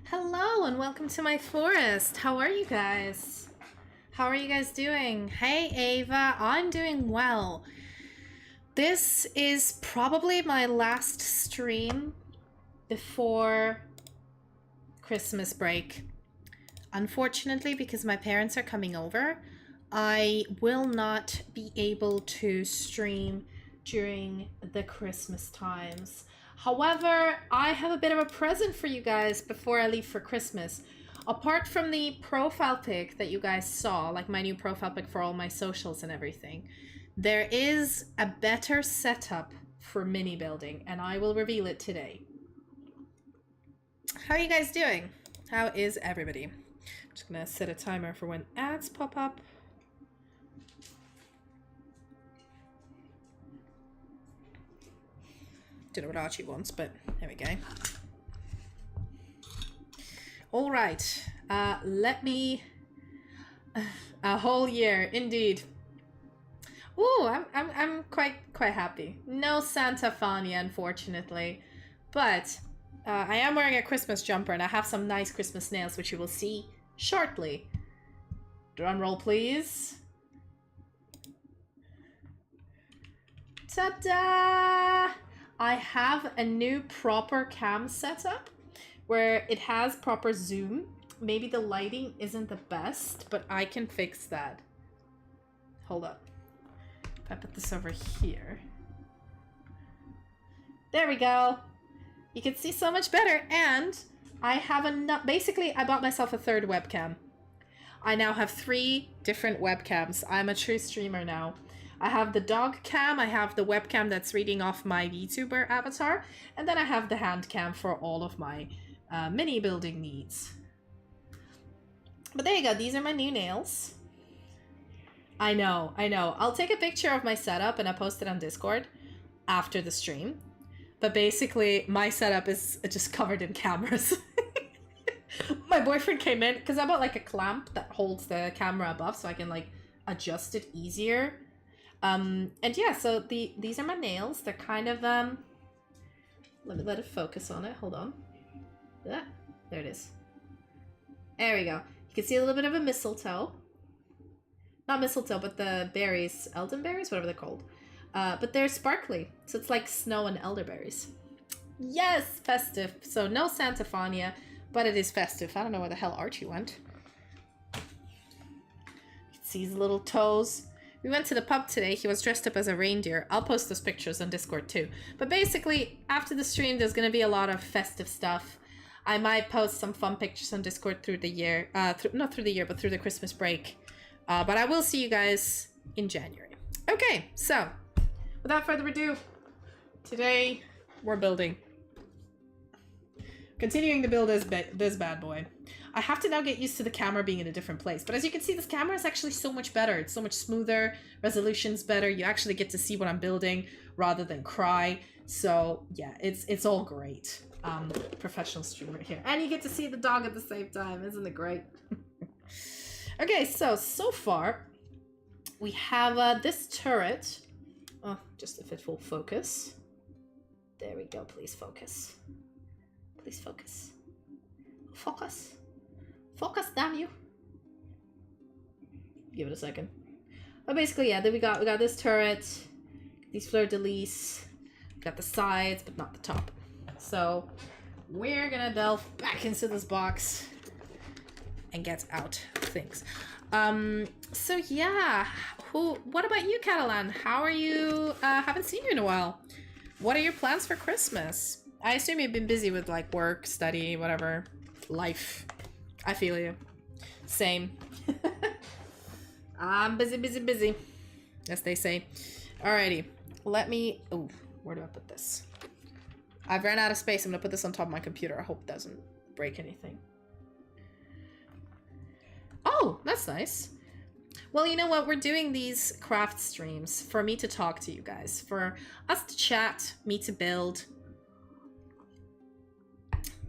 Hello and welcome to my forest. How are you guys? How are you guys doing? Hey Ava, I'm doing well. This is probably my last stream before Christmas break. Unfortunately, because my parents are coming over, I will not be able to stream during the Christmas times. However, I have a bit of a present for you guys before I leave for Christmas. Apart from the profile pic that you guys saw, like my new profile pic for all my socials and everything, there is a better setup for mini building, and I will reveal it today. How are you guys doing? How is everybody? I'm just gonna set a timer for when ads pop up. Don't know what Archie wants, but there we go. All right, let me. A whole year, indeed. Ooh, I'm quite happy. No Sylfania, unfortunately, but I am wearing a Christmas jumper, and I have some nice Christmas nails, which you will see shortly. Drum roll, please. Ta-da! I have a new proper cam setup where it has proper zoom. Maybe the lighting isn't the best, but I can fix that. Hold up. If I put this over here. There we go. You can see so much better, and I have enough. Basically, I bought myself a third webcam. I now have 3 different webcams. I'm a true streamer now. I have the dog cam, I have the webcam that's reading off my VTuber avatar, and then I have the hand cam for all of my mini building needs. But there you go, these are my new nails. I know. I'll take a picture of my setup and I'll post it on Discord after the stream. But basically, my setup is just covered in cameras. My boyfriend came in, because I bought like a clamp that holds the camera above so I can like adjust it easier. And yeah, so these are my nails. They're kind of let it focus on it. Hold on. Yeah, there it is. There we go. You can see a little bit of a mistletoe. Not mistletoe, but the berries, elderberries, whatever they're called. But they're sparkly, so it's like snow and elderberries. Yes, festive. So no Sylfania, but it is festive. I don't know where the hell Archie went. You can see his little toes. We went to the pub today. He was dressed up as a reindeer. I'll post those pictures on Discord too. But basically, after the stream, there's going to be a lot of festive stuff. I might post some fun pictures on Discord through the year. Not through the year, but through the Christmas break. But I will see you guys in January. Okay, so without further ado, today we're building. Continuing to build this bad boy. I have to now get used to the camera being in a different place. But as you can see, this camera is actually so much better. It's so much smoother. Resolution's better. You actually get to see what I'm building rather than cry. So yeah, it's all great. Professional streamer here. And you get to see the dog at the same time. Isn't it great? Okay, so far we have this turret. Oh, just if it will focus. There we go. Please focus. Please focus. Focus. Focus, damn you. Give it a second. But basically, yeah, then we got this turret, these fleur-de-lis, got the sides, but not the top. So we're gonna delve back into this box and get out things. So yeah, what about you, Catalan? How are you? Haven't seen you in a while. What are your plans for Christmas? I assume you've been busy with like work, study, whatever, life. I feel you. Same. I'm busy, as they say. Alrighty, let me... Oh, where do I put this? I've run out of space. I'm gonna put this on top of my computer. I hope it doesn't break anything. Oh, that's nice. Well, you know what? We're doing these craft streams for me to talk to you guys, for us to chat, me to build.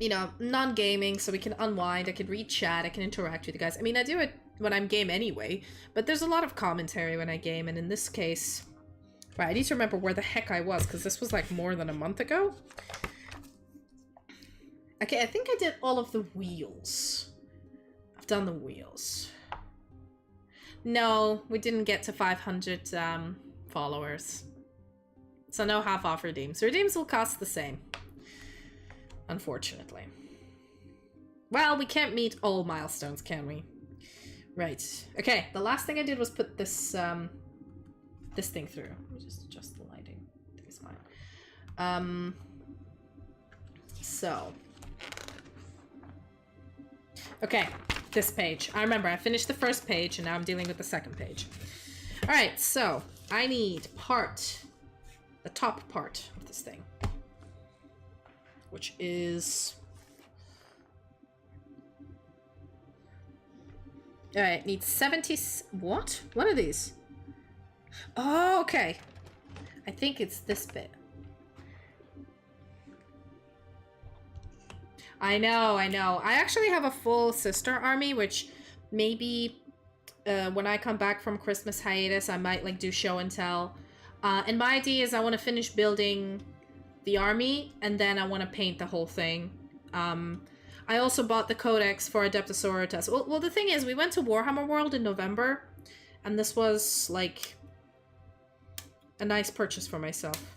You know, non-gaming, so we can unwind, I can read chat, I can interact with you guys. I mean, I do it when I'm game anyway, but there's a lot of commentary when I game, and in this case... Right, I need to remember where the heck I was, because this was like more than a month ago. Okay, I think I did all of the wheels. I've done the wheels. No, we didn't get to 500 followers. So no half-off redeems. Redeems will cost the same. Unfortunately. Well, we can't meet all milestones, can we? Right. Okay, the last thing I did was put this this thing through. Let me just adjust the lighting. I think it's fine. So. Okay, this page. I remember I finished the first page and now I'm dealing with the second page. Alright, so I need the top part of this thing. Which is... Alright, needs 70... What? What are these? Oh, okay. I think it's this bit. I know. I actually have a full sister army, which maybe when I come back from Christmas hiatus, I might like do show and tell. And my idea is I want to finish building the army, and then I want to paint the whole thing. I also bought the codex for Adepta Sororitas. Well, the thing is, we went to Warhammer World in November, and this was like a nice purchase for myself.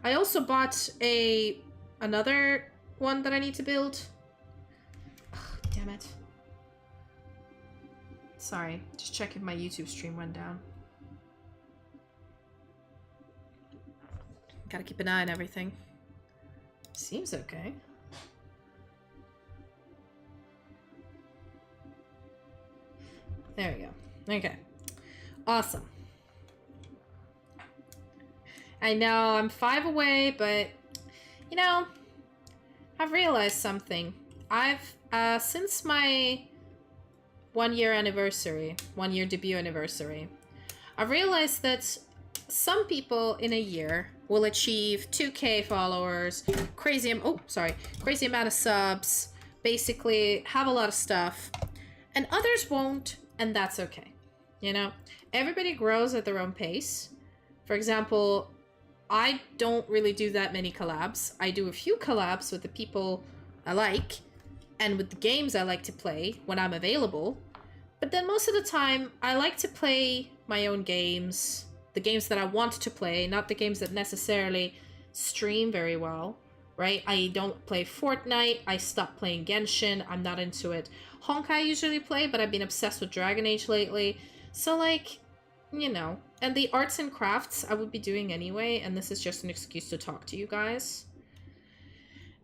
I also bought another one that I need to build. Ugh, damn it. Sorry, just check if my YouTube stream went down. Gotta keep an eye on everything. Seems okay. There we go. Okay. Awesome. I know I'm 5 away, but you know, I've realized something. I've since my 1 year anniversary, 1 year debut anniversary, I've realized that some people in a year will achieve 2K followers, crazy amount of subs, basically have a lot of stuff, and others won't, and that's okay. You know, everybody grows at their own pace. For example, I don't really do that many collabs. I do a few collabs with the people I like and with the games I like to play when I'm available. But then most of the time, I like to play my own games, the games that I want to play, not the games that necessarily stream very well, right? I don't play Fortnite. I stopped playing Genshin. I'm not into it. Honkai I usually play, but I've been obsessed with Dragon Age lately. So, like, you know, and the arts and crafts I would be doing anyway, and this is just an excuse to talk to you guys.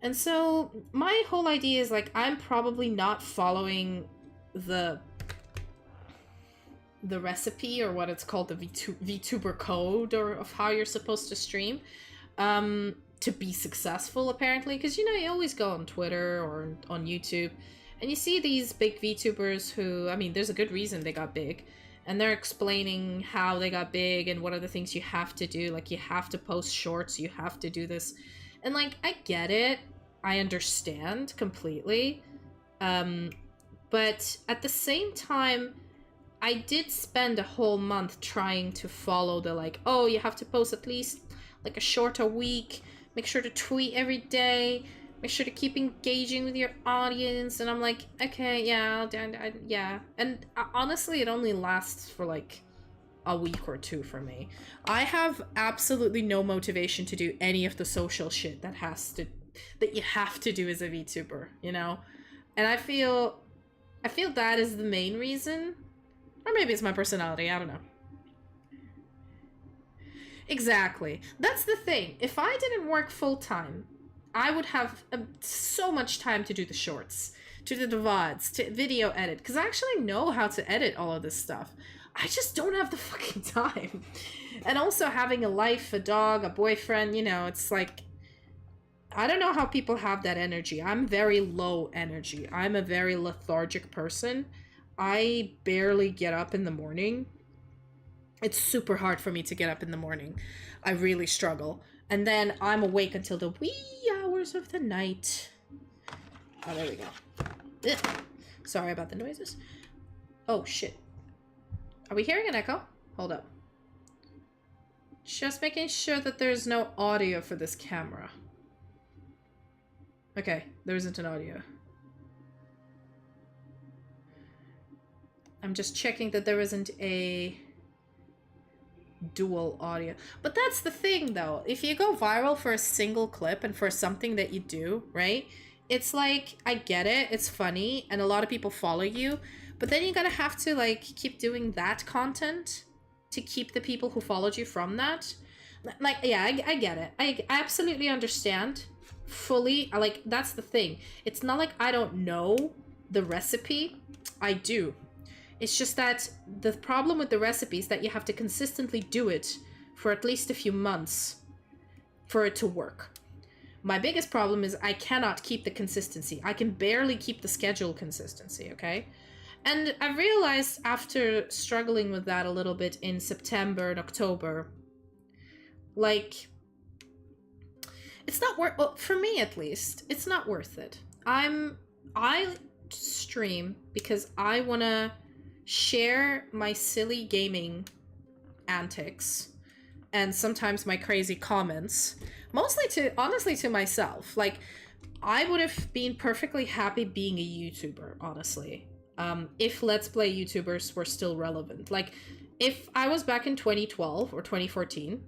And so my whole idea is, like, I'm probably not following the recipe, or what it's called, the VTuber code, or of how you're supposed to stream to be successful, apparently. Because, you know, you always go on Twitter or on YouTube and you see these big VTubers who, I mean, there's a good reason they got big, and they're explaining how they got big and what are the things you have to do. Like, you have to post shorts, you have to do this. And, like, I get it. I understand completely. But at the same time, I did spend a whole month trying to follow the, like, oh, you have to post at least, like, a short a week. Make sure to tweet every day. Make sure to keep engaging with your audience. And I'm like, okay, yeah, yeah. And honestly, it only lasts for, like, a week or two for me. I have absolutely no motivation to do any of the social shit that you have to do as a VTuber, you know? And I feel that is the main reason. Or maybe it's my personality, I don't know. Exactly. That's the thing. If I didn't work full-time, I would have so much time to do the shorts, to do the VODs, to video edit, because I actually know how to edit all of this stuff. I just don't have the fucking time. And also having a life, a dog, a boyfriend, you know, it's like, I don't know how people have that energy. I'm very low energy. I'm a very lethargic person. I barely get up in the morning. It's super hard for me to get up in the morning. I really struggle. And then I'm awake until the wee hours of the night. Oh, there we go. Ugh. Sorry about the noises. Oh, shit. Are we hearing an echo? Hold up. Just making sure that there's no audio for this camera. Okay, there isn't an audio. I'm just checking that there isn't a dual audio. But that's the thing, though. If you go viral for a single clip and for something that you do, right? It's like, I get it, it's funny, and a lot of people follow you, but then you gotta have to, like, keep doing that content to keep the people who followed you from that. Like, yeah, I get it. I absolutely understand. Fully. Like, that's the thing. It's not like I don't know the recipe. I do. It's just that the problem with the recipe is that you have to consistently do it for at least a few months for it to work. My biggest problem is I cannot keep the consistency. I can barely keep the schedule consistency, okay? And I realized after struggling with that a little bit in September and October, like, it's not worth, well, for me at least, it's not worth it. I stream because I want to share my silly gaming antics and sometimes my crazy comments, honestly to myself. Like, I would have been perfectly happy being a YouTuber, honestly, if Let's Play YouTubers were still relevant. Like, if I was back in 2012 or 2014,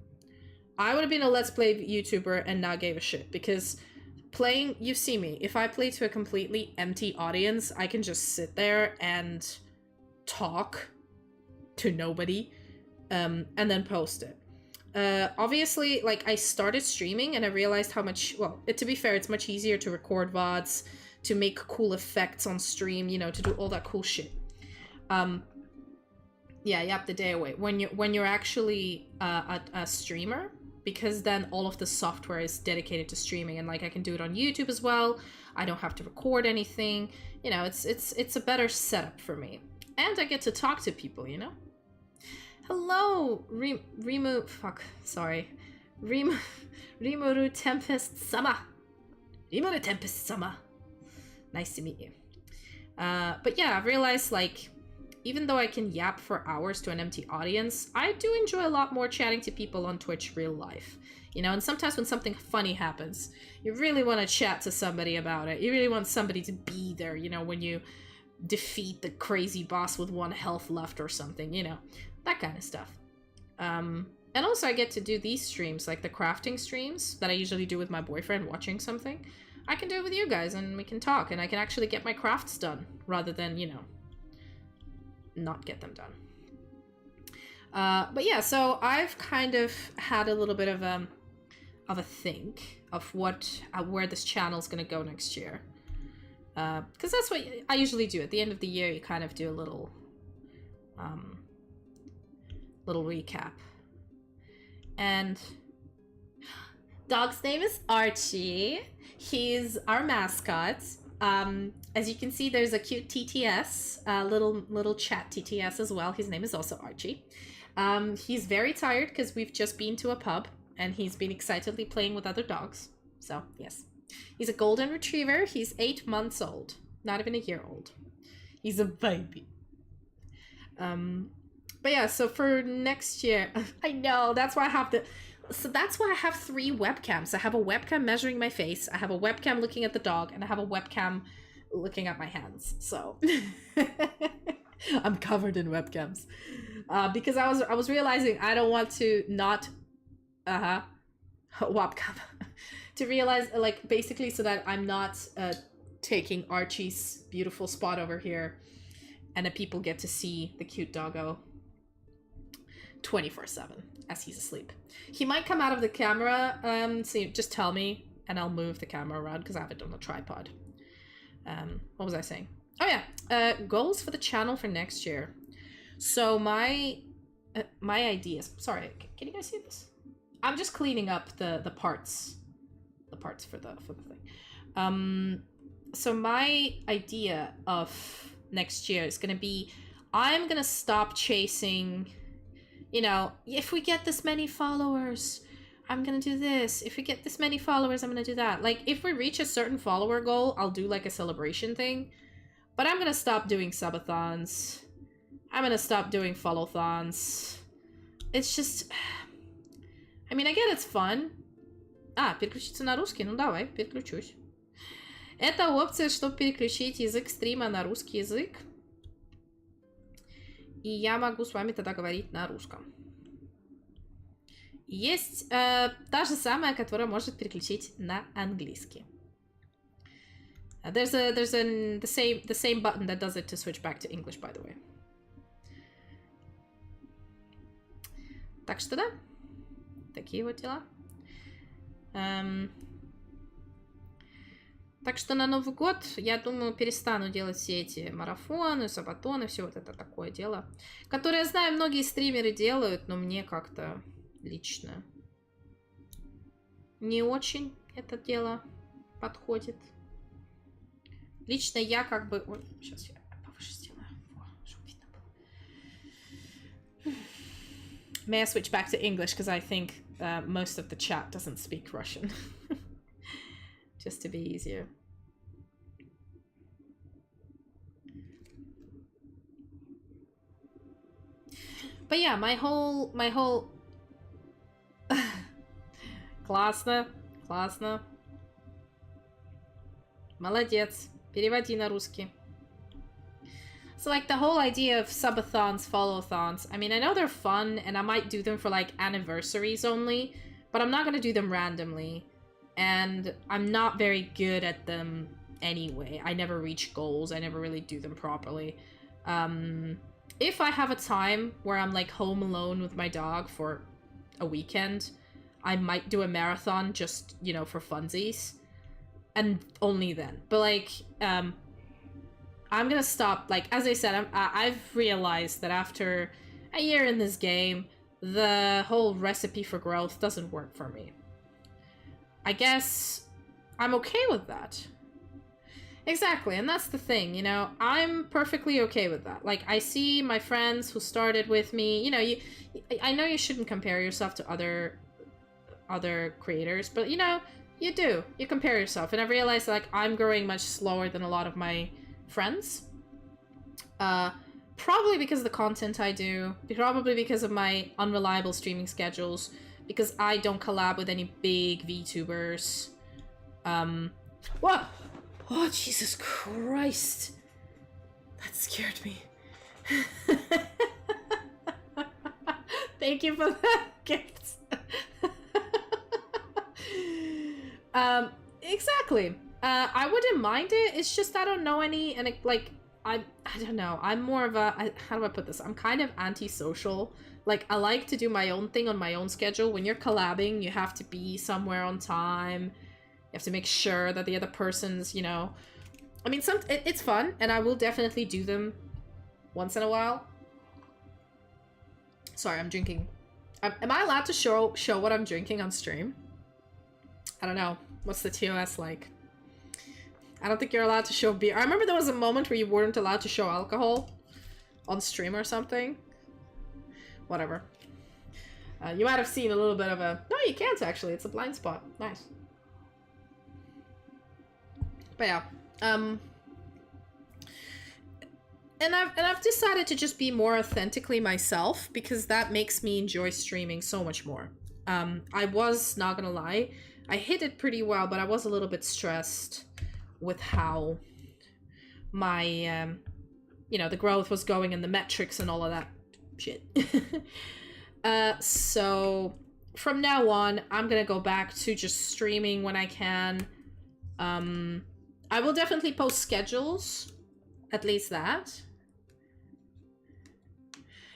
I would have been a Let's Play YouTuber and not gave a shit, because playing, you see me, if I play to a completely empty audience, I can just sit there and talk to nobody, and then post it. Obviously, like, I started streaming and I realized how much, well, to be fair, it's much easier to record VODs, to make cool effects on stream, you know, to do all that cool shit. Yeah, yap the day away. When you're actually a streamer, because then all of the software is dedicated to streaming, and like I can do it on YouTube as well. I don't have to record anything. You know, it's a better setup for me. And I get to talk to people, you know? Hello, Rimuru Tempest Sama. Rimuru Tempest Sama. Nice to meet you. But yeah, I've realized, like, even though I can yap for hours to an empty audience, I do enjoy a lot more chatting to people on Twitch real life. You know, and sometimes when something funny happens, you really want to chat to somebody about it. You really want somebody to be there, you know, when you defeat the crazy boss with 1 health left or something, you know, that kind of stuff. And also I get to do these streams, like the crafting streams that I usually do with my boyfriend watching something. I can do it with you guys and we can talk, and I can actually get my crafts done rather than, you know, not get them done. But yeah, so I've kind of had a little bit of a think of where this channel's gonna go next year. Because that's what I usually do. At the end of the year, you kind of do a little recap. And dog's name is Archie. He's our mascot. As you can see, there's a cute TTS, little chat TTS as well. His name is also Archie. He's very tired because we've just been to a pub and he's been excitedly playing with other dogs. So, yes. He's a golden retriever. He's 8 months old. Not even a year old. He's a baby. But yeah, so for next year, I know, that's why I have the... So that's why I have 3 webcams. I have a webcam measuring my face, I have a webcam looking at the dog, and I have a webcam looking at my hands. So I'm covered in webcams. Because I was realizing I don't want to not webcam. To realize, like, basically so that I'm not taking Archie's beautiful spot over here and that people get to see the cute doggo 24/7 as he's asleep. He might come out of the camera, so you just tell me and I'll move the camera around because I have it on a tripod. What was I saying? Oh yeah, goals for the channel for next year. So my ideas, sorry, can you guys see this? I'm just cleaning up the parts for the thing. So my idea of next year is gonna be, I'm gonna stop chasing, you know, if we get this many followers, I'm gonna do this. If we get this many followers, I'm gonna do that. Like, if we reach a certain follower goal, I'll do like a celebration thing. But I'm gonna stop doing subathons. I'm gonna stop doing follow-thons. It's just... I mean, I get it's fun. Переключиться на русский? Ну давай, переключусь. Это опция, чтобы переключить язык стрима на русский язык. И я могу с вами тогда говорить на русском. Есть та же самая, которая может переключить на английский. There's the same button that does it to switch back to English, by the way. Так что да, такие вот дела. Так что на Новый год, я думаю, перестану делать все эти марафоны, сабатоны, все вот это такое дело, которое, я знаю, многие стримеры делают, но мне как-то лично не очень это дело подходит. Лично я как бы... Ой, сейчас я повыше сделаю, чтобы видно было. May I switch back to English, because I think most of the chat doesn't speak Russian. Just to be easier. But yeah, my whole классно, классно. Молодец. Переводи на русский. So like the whole idea of subathons, follow-thons, I mean, I know they're fun and I might do them for like anniversaries only, but I'm not gonna do them randomly. And I'm not very good at them anyway. I never reach goals. I never really do them properly. If I have a time where I'm like home alone with my dog for a weekend, I might do a marathon just, you know, for funsies. And only then. But like, I'm gonna stop. Like, as I said, I've realized that after a year in this game, the whole recipe for growth doesn't work for me. I guess I'm okay with that. Exactly, and that's the thing, you know, I'm perfectly okay with that. Like, I see my friends who started with me, you know, I know you shouldn't compare yourself to other creators, but, you know, you do. You compare yourself, and I realized, like, I'm growing much slower than a lot of my friends. Probably because of the content I do, probably because of my unreliable streaming schedules, because I don't collab with any big VTubers. What? Oh, Jesus Christ. That scared me. Thank you for that gift. Exactly. I wouldn't mind it. It's just I don't know any, and it, like, I don't know. I'm more of a, how do I put this? I'm kind of antisocial. Like, I like to do my own thing on my own schedule. When you're collabing, you have to be somewhere on time. You have to make sure that the other person's, you know... I mean, it's fun, and I will definitely do them once in a while. Sorry, I'm drinking. Am I allowed to show what I'm drinking on stream? I don't know. What's the TOS like? I don't think you're allowed to show beer. I remember there was a moment where you weren't allowed to show alcohol on stream or something. Whatever. You might have seen a little bit of a... No, you can't actually. It's a blind spot. Nice. But yeah. And I've decided to just be more authentically myself, because that makes me enjoy streaming so much more. I was, not gonna lie, I hit it pretty well, but I was a little bit stressed with how my, you know, the growth was going and the metrics and all of that shit. So from now on, I'm gonna go back to just streaming when I can. I will definitely post schedules, at least that.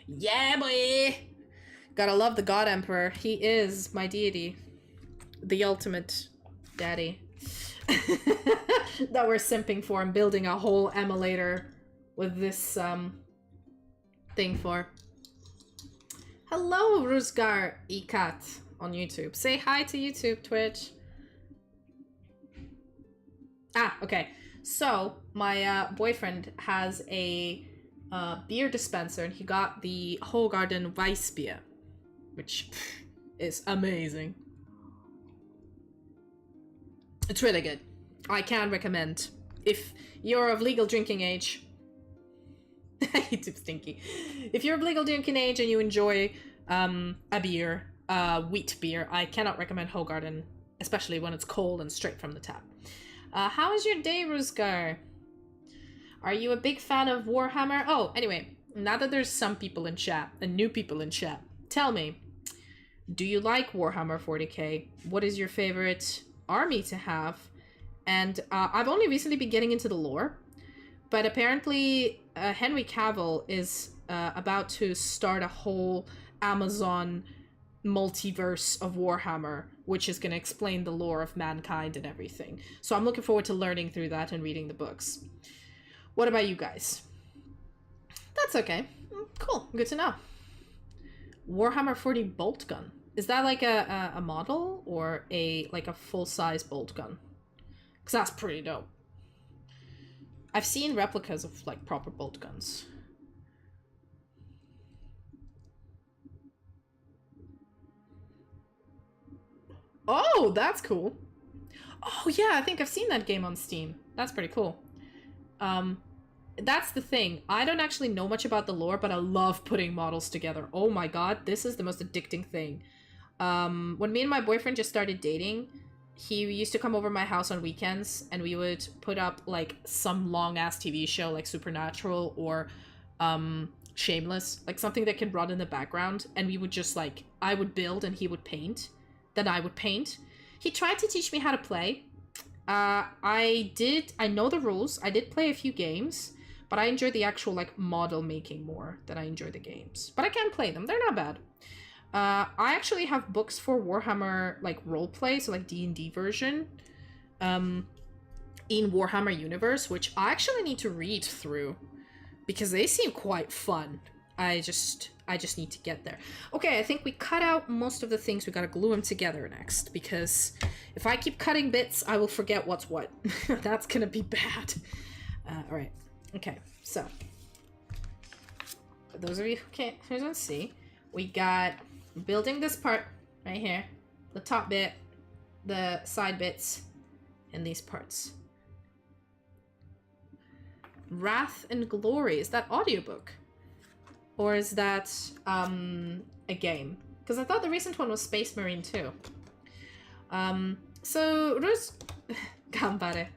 Yeah, boy! Gotta love the God Emperor. He is my deity. The ultimate daddy. That we're simping for and building a whole emulator with this thing for. Hello, Rusgar Ikat on YouTube. Say hi to YouTube, Twitch. Ah, okay. So, my boyfriend has a beer dispenser, and he got the Hogarden Weissbier, which is amazing. It's really good. I can recommend. If you're of legal drinking age... YouTube stinky. If you're of legal drinking age and you enjoy a beer, wheat beer, I cannot recommend Hogarden, especially when it's cold and straight from the tap. How is your day, Rusgar? Are you a big fan of Warhammer? Oh, anyway, now that there's some people in chat, and new people in chat, tell me, do you like Warhammer 40k? What is your favorite army to have? And I've only recently been getting into the lore, but apparently Henry Cavill is about to start a whole Amazon multiverse of Warhammer, which is going to explain the lore of mankind and everything. So I'm looking forward to learning through that and reading the books. What about you guys? That's okay. Cool. Good to know. Warhammer 40 bolt gun. Is that like a model or a full-size bolt gun? Because that's pretty dope. I've seen replicas of like proper bolt guns. Oh, that's cool. Oh yeah, I think I've seen that game on Steam. That's pretty cool. That's the thing. I don't actually know much about the lore, but I love putting models together. Oh my god, this is the most addicting thing. When me and my boyfriend just started dating, he used to come over my house on weekends, and we would put up like some long-ass TV show like Supernatural or Shameless, like something that can run in the background, and we would just like, I would build and he would paint, then I would paint. He tried to teach me how to play. I know the rules. I did play a few games, but I enjoy the actual like model making more than I enjoy the games. But I can play them. They're not bad. I actually have books for Warhammer like roleplay, so like D&D version, in Warhammer universe, which I actually need to read through because they seem quite fun. I just need to get there. Okay, I think we cut out most of the things. We gotta glue them together next, because if I keep cutting bits, I will forget what's what. That's gonna be bad. Alright. Okay, so. For those of you who don't see, we got building this part right here. The top bit, the side bits, and these parts. Wrath and Glory. Is that audiobook? Or is that a game? Because I thought the recent one was Space Marine 2. So RUS Ganbare.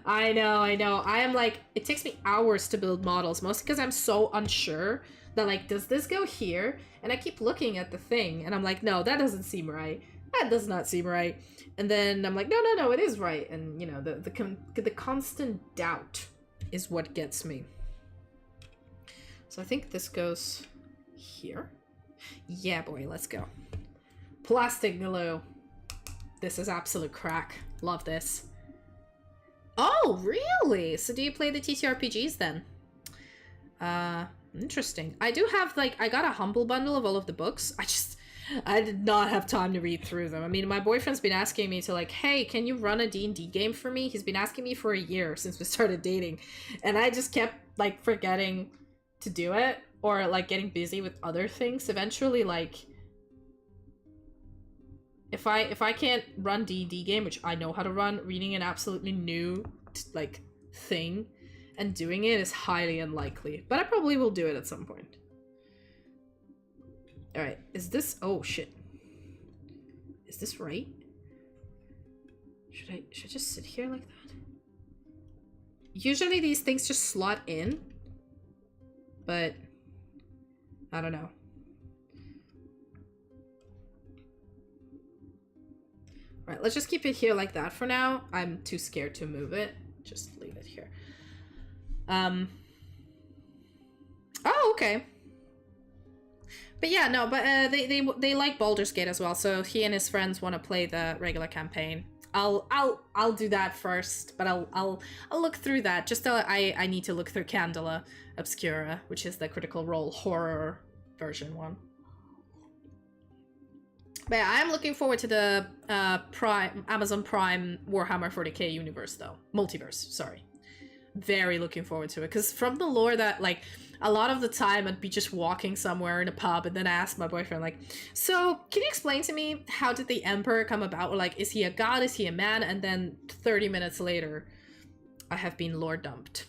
I know. I am like, it takes me hours to build models, mostly because I'm so unsure that like, does this go here? And I keep looking at the thing and I'm like, no, that doesn't seem right. That does not seem right. And then I'm like, no, it is right. And you know, the constant doubt is what gets me. So I think this goes here. Yeah, boy, let's go. Plastic glue. This is absolute crack. Love this. Oh, really? So do you play the TTRPGs then? Interesting. I do have, like, I got a humble bundle of all of the books. I did not have time to read through them. I mean, my boyfriend's been asking me to, like, hey, can you run a D&D game for me? He's been asking me for a year since we started dating. And I just kept, like, forgetting to do it, or like getting busy with other things. Eventually, like, if I can't run D&D game, which I know how to run, reading an absolutely new like thing and doing it is highly unlikely, but I probably will do it at some point. All right, is this, oh shit, is this right? Should I just sit here like that? Usually these things just slot in, but I don't know. Right, let's just keep it here like that for now. I'm too scared to move it. Just leave it here. Oh, okay. But yeah, no, but they like Baldur's Gate as well, so he and his friends want to play the regular campaign. I'll do that first, but I'll look through that. Just I need to look through Candela Obscura, which is the Critical Role horror version one. But yeah, I'm looking forward to the Amazon Prime Warhammer 40k universe, though. Multiverse, sorry. Very looking forward to it, because from the lore that, like, a lot of the time I'd be just walking somewhere in a pub and then ask my boyfriend, like, so can you explain to me how did the Emperor come about? Or like, is he a god? Is he a man? And then 30 minutes later, I have been lore dumped.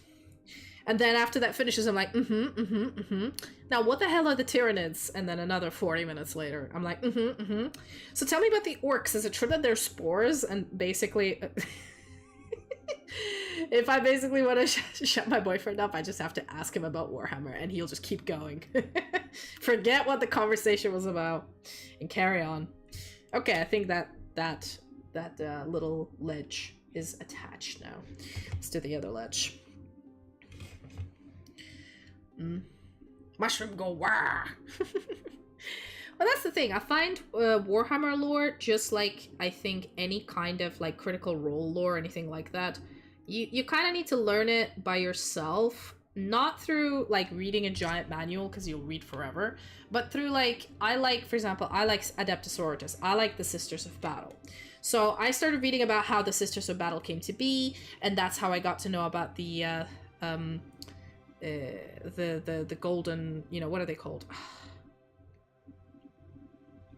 And then after that finishes, I'm like, Now, what the hell are the Tyranids? And then another 40 minutes later, I'm like, So tell me about the orcs. Is it true that they're spores? And basically... If I basically want to shut my boyfriend up, I just have to ask him about Warhammer, and he'll just keep going. Forget what the conversation was about, and carry on. Okay, I think that little ledge is attached now. Let's do the other ledge. Mushroom go wah! Well, that's the thing. I find Warhammer lore, just like I think any kind of like Critical Role lore, anything like that, you kind of need to learn it by yourself, not through like reading a giant manual because you'll read forever, but through like, for example, I like Adepta Sororitas. I like the Sisters of Battle. So I started reading about how the Sisters of Battle came to be, and that's how I got to know about the golden, you know, what are they called?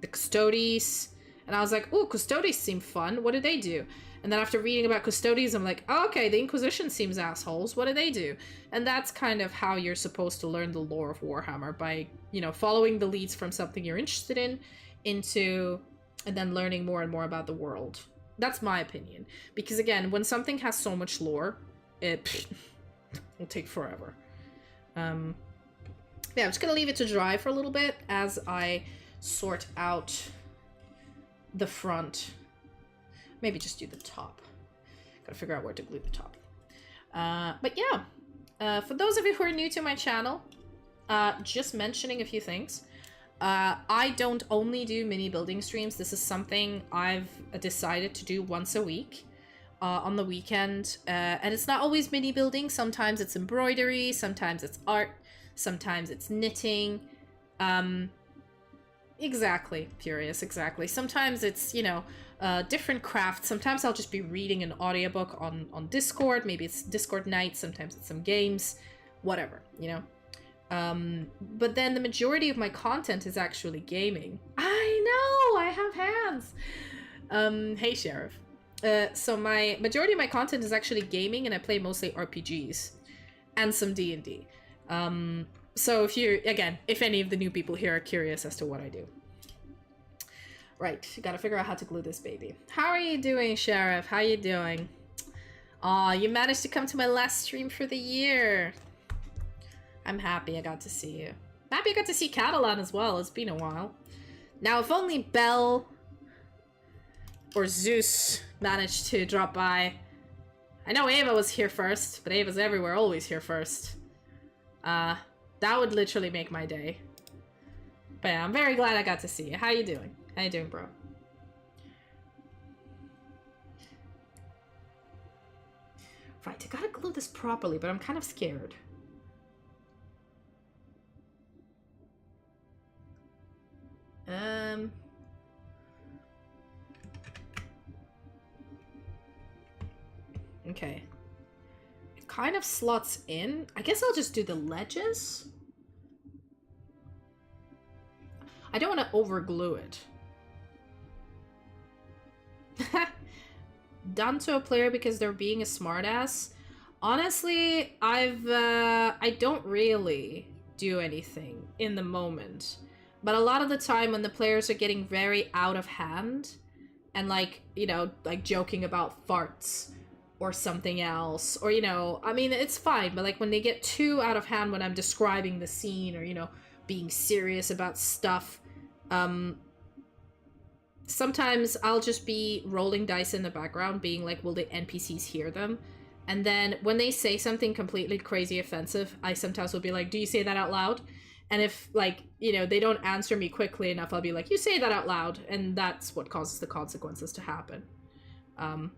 The Custodes. And I was like, oh, Custodes seem fun. What do they do? And then after reading about Custodes, I'm like, oh, okay, the Inquisition seems assholes. What do they do? And that's kind of how you're supposed to learn the lore of Warhammer, by, you know, following the leads from something you're interested in into, and then learning more and more about the world. That's my opinion. Because again, when something has so much lore, it will take forever. Yeah, I'm just gonna leave it to dry for a little bit as I sort out the front. Maybe just do the top. Gotta figure out where to glue the top. But yeah, for those of you who are new to my channel, just mentioning a few things. I don't only do mini building streams. This is something I've decided to do once a week on the weekend. And it's not always mini building. Sometimes it's embroidery, sometimes it's art, sometimes it's knitting. Exactly, Furious, exactly. Sometimes it's, you know, different crafts. Sometimes I'll just be reading an audiobook on Discord. Maybe it's Discord night. Sometimes it's some games. Whatever, you know. But then the majority of my content is actually gaming. I know! I have hands! Hey, Sheriff. So my majority of my content is actually gaming, and I play mostly RPGs. And some D&D. So if you're, again, if any of the new people here are curious as to what I do. Right, gotta figure out how to glue this baby. How are you doing, Sheriff? How you doing? Aw, you managed to come to my last stream for the year. I'm happy I got to see you. I'm happy I got to see Catalan as well. It's been a while. Now, if only Belle or Zeus managed to drop by. I know Ava was here first, but Ava's everywhere, always here first. That would literally make my day. But yeah, I'm very glad I got to see you. How you doing? How you doing, bro? Right, I gotta glue this properly, but I'm kind of scared. Okay. It kind of slots in. I guess I'll just do the ledges. I don't want to over glue it. Done to a player because they're being a smartass. Honestly, I don't really do anything in the moment. But a lot of the time when the players are getting very out of hand and like, you know, like joking about farts or something else, or, you know, I mean, it's fine, but like when they get too out of hand when I'm describing the scene or, you know, being serious about stuff, sometimes I'll just be rolling dice in the background being like, will the NPCs hear them? And then when they say something completely crazy offensive, I sometimes will be like, do you say that out loud? And if, like, you know, they don't answer me quickly enough, I'll be like, you say that out loud. And that's what causes the consequences to happen. I'm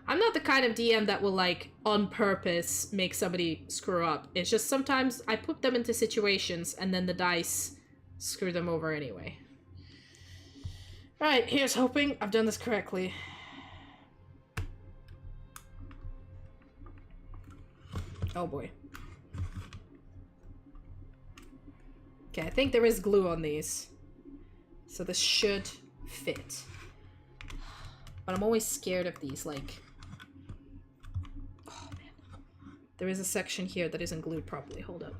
not the kind of DM that will, like, on purpose make somebody screw up. It's just sometimes I put them into situations and then the dice screw them over anyway. Alright, here's hoping I've done this correctly. Oh boy. Okay, I think there is glue on these. So this should fit. But I'm always scared of these, like... Oh, man. There is a section here that isn't glued properly. Hold up.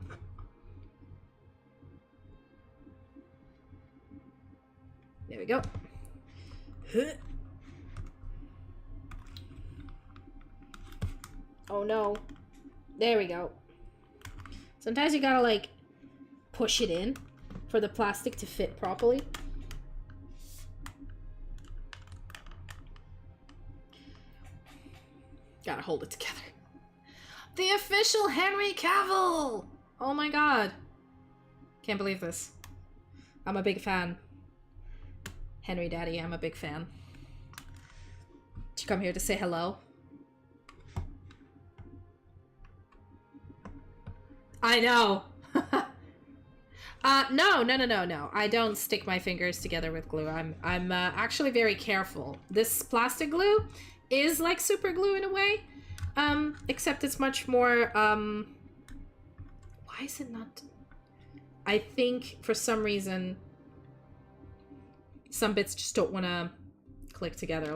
There we go. Oh no. There we go. Sometimes you gotta like push it in for the plastic to fit properly. Gotta hold it together. The official Henry Cavill! Oh my god. Can't believe this. I'm a big fan. Henry Daddy, I'm a big fan. Did you come here to say hello? I know. No. I don't stick my fingers together with glue. I'm actually very careful. This plastic glue is like super glue in a way, except it's much more. Why is it not? I think for some reason, some bits just don't want to click together.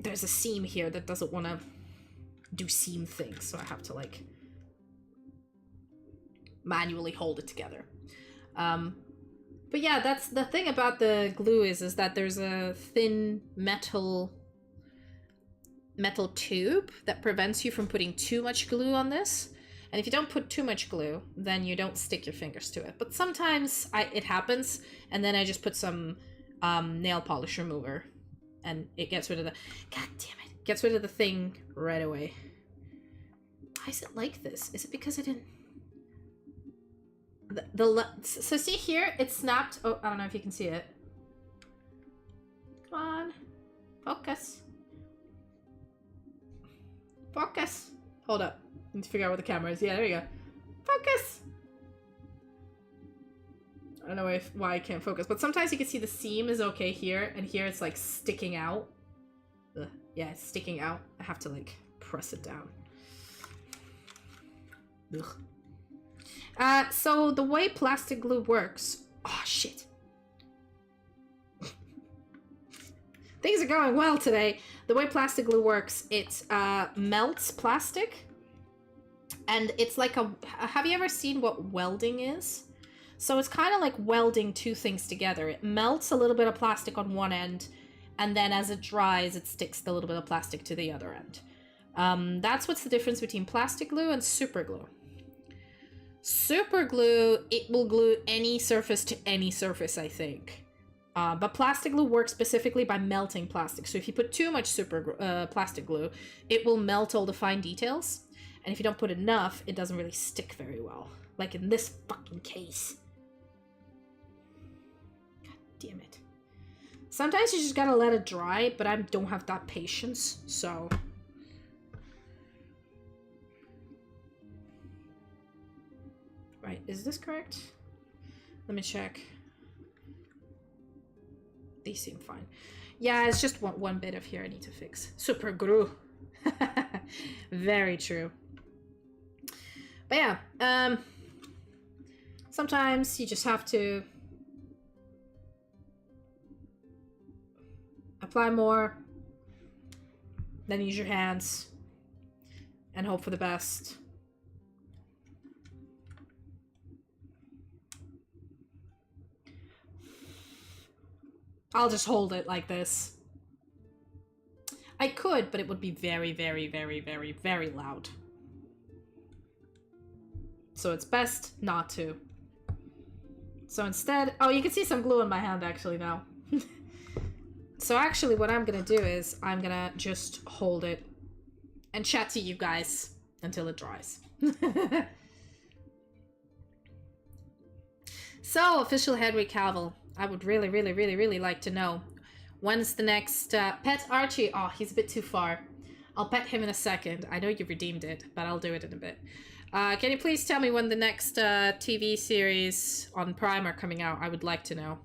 There's a seam here that doesn't want to do seam things, so I have to like manually hold it together. But yeah, that's the thing about the glue is that there's a thin metal tube that prevents you from putting too much glue on this. And if you don't put too much glue, then you don't stick your fingers to it. But sometimes it happens, and then I just put some nail polish remover, and it gets rid of the... God damn it. Gets rid of the thing right away. Why is it like this? Is it because I didn't... So see here, it snapped. Oh, I don't know if you can see it. Come on. Focus. Focus. Hold up. I need to figure out where the camera is. Yeah, there you go. Focus. I don't know why I can't focus, but sometimes you can see the seam is okay here, and here it's like sticking out. Ugh. Yeah, it's sticking out. I have to like press it down. Ugh. So the way plastic glue works... Oh, shit. Things are going well today. The way plastic glue works, it melts plastic. And it's like a... Have you ever seen what welding is? So it's kind of like welding two things together. It melts a little bit of plastic on one end, and then as it dries, it sticks the little bit of plastic to the other end. That's what's the difference between plastic glue and super glue. Super glue, it will glue any surface to any surface, I think. But plastic glue works specifically by melting plastic. So if you put too much plastic glue, it will melt all the fine details. And if you don't put enough, it doesn't really stick very well. Like in this fucking case. God damn it. Sometimes you just gotta let it dry, but I don't have that patience, so... Right, is this correct? Let me check. These seem fine. Yeah, it's just one bit of here I need to fix. Super glue. Very true. But yeah, sometimes you just have to apply more, then use your hands, and hope for the best. I'll just hold it like this. I could, but it would be very, very, very, very, very loud. So it's best not to. So instead... Oh, you can see some glue in my hand actually now. So actually what I'm gonna do is I'm gonna just hold it and chat to you guys until it dries. So, official Henry Cavill. I would really, really, really, really like to know when's the next pet Archie. Oh, he's a bit too far. I'll pet him in a second. I know you redeemed it, but I'll do it in a bit. Can you please tell me when the next TV series on Prime are coming out? I would like to know.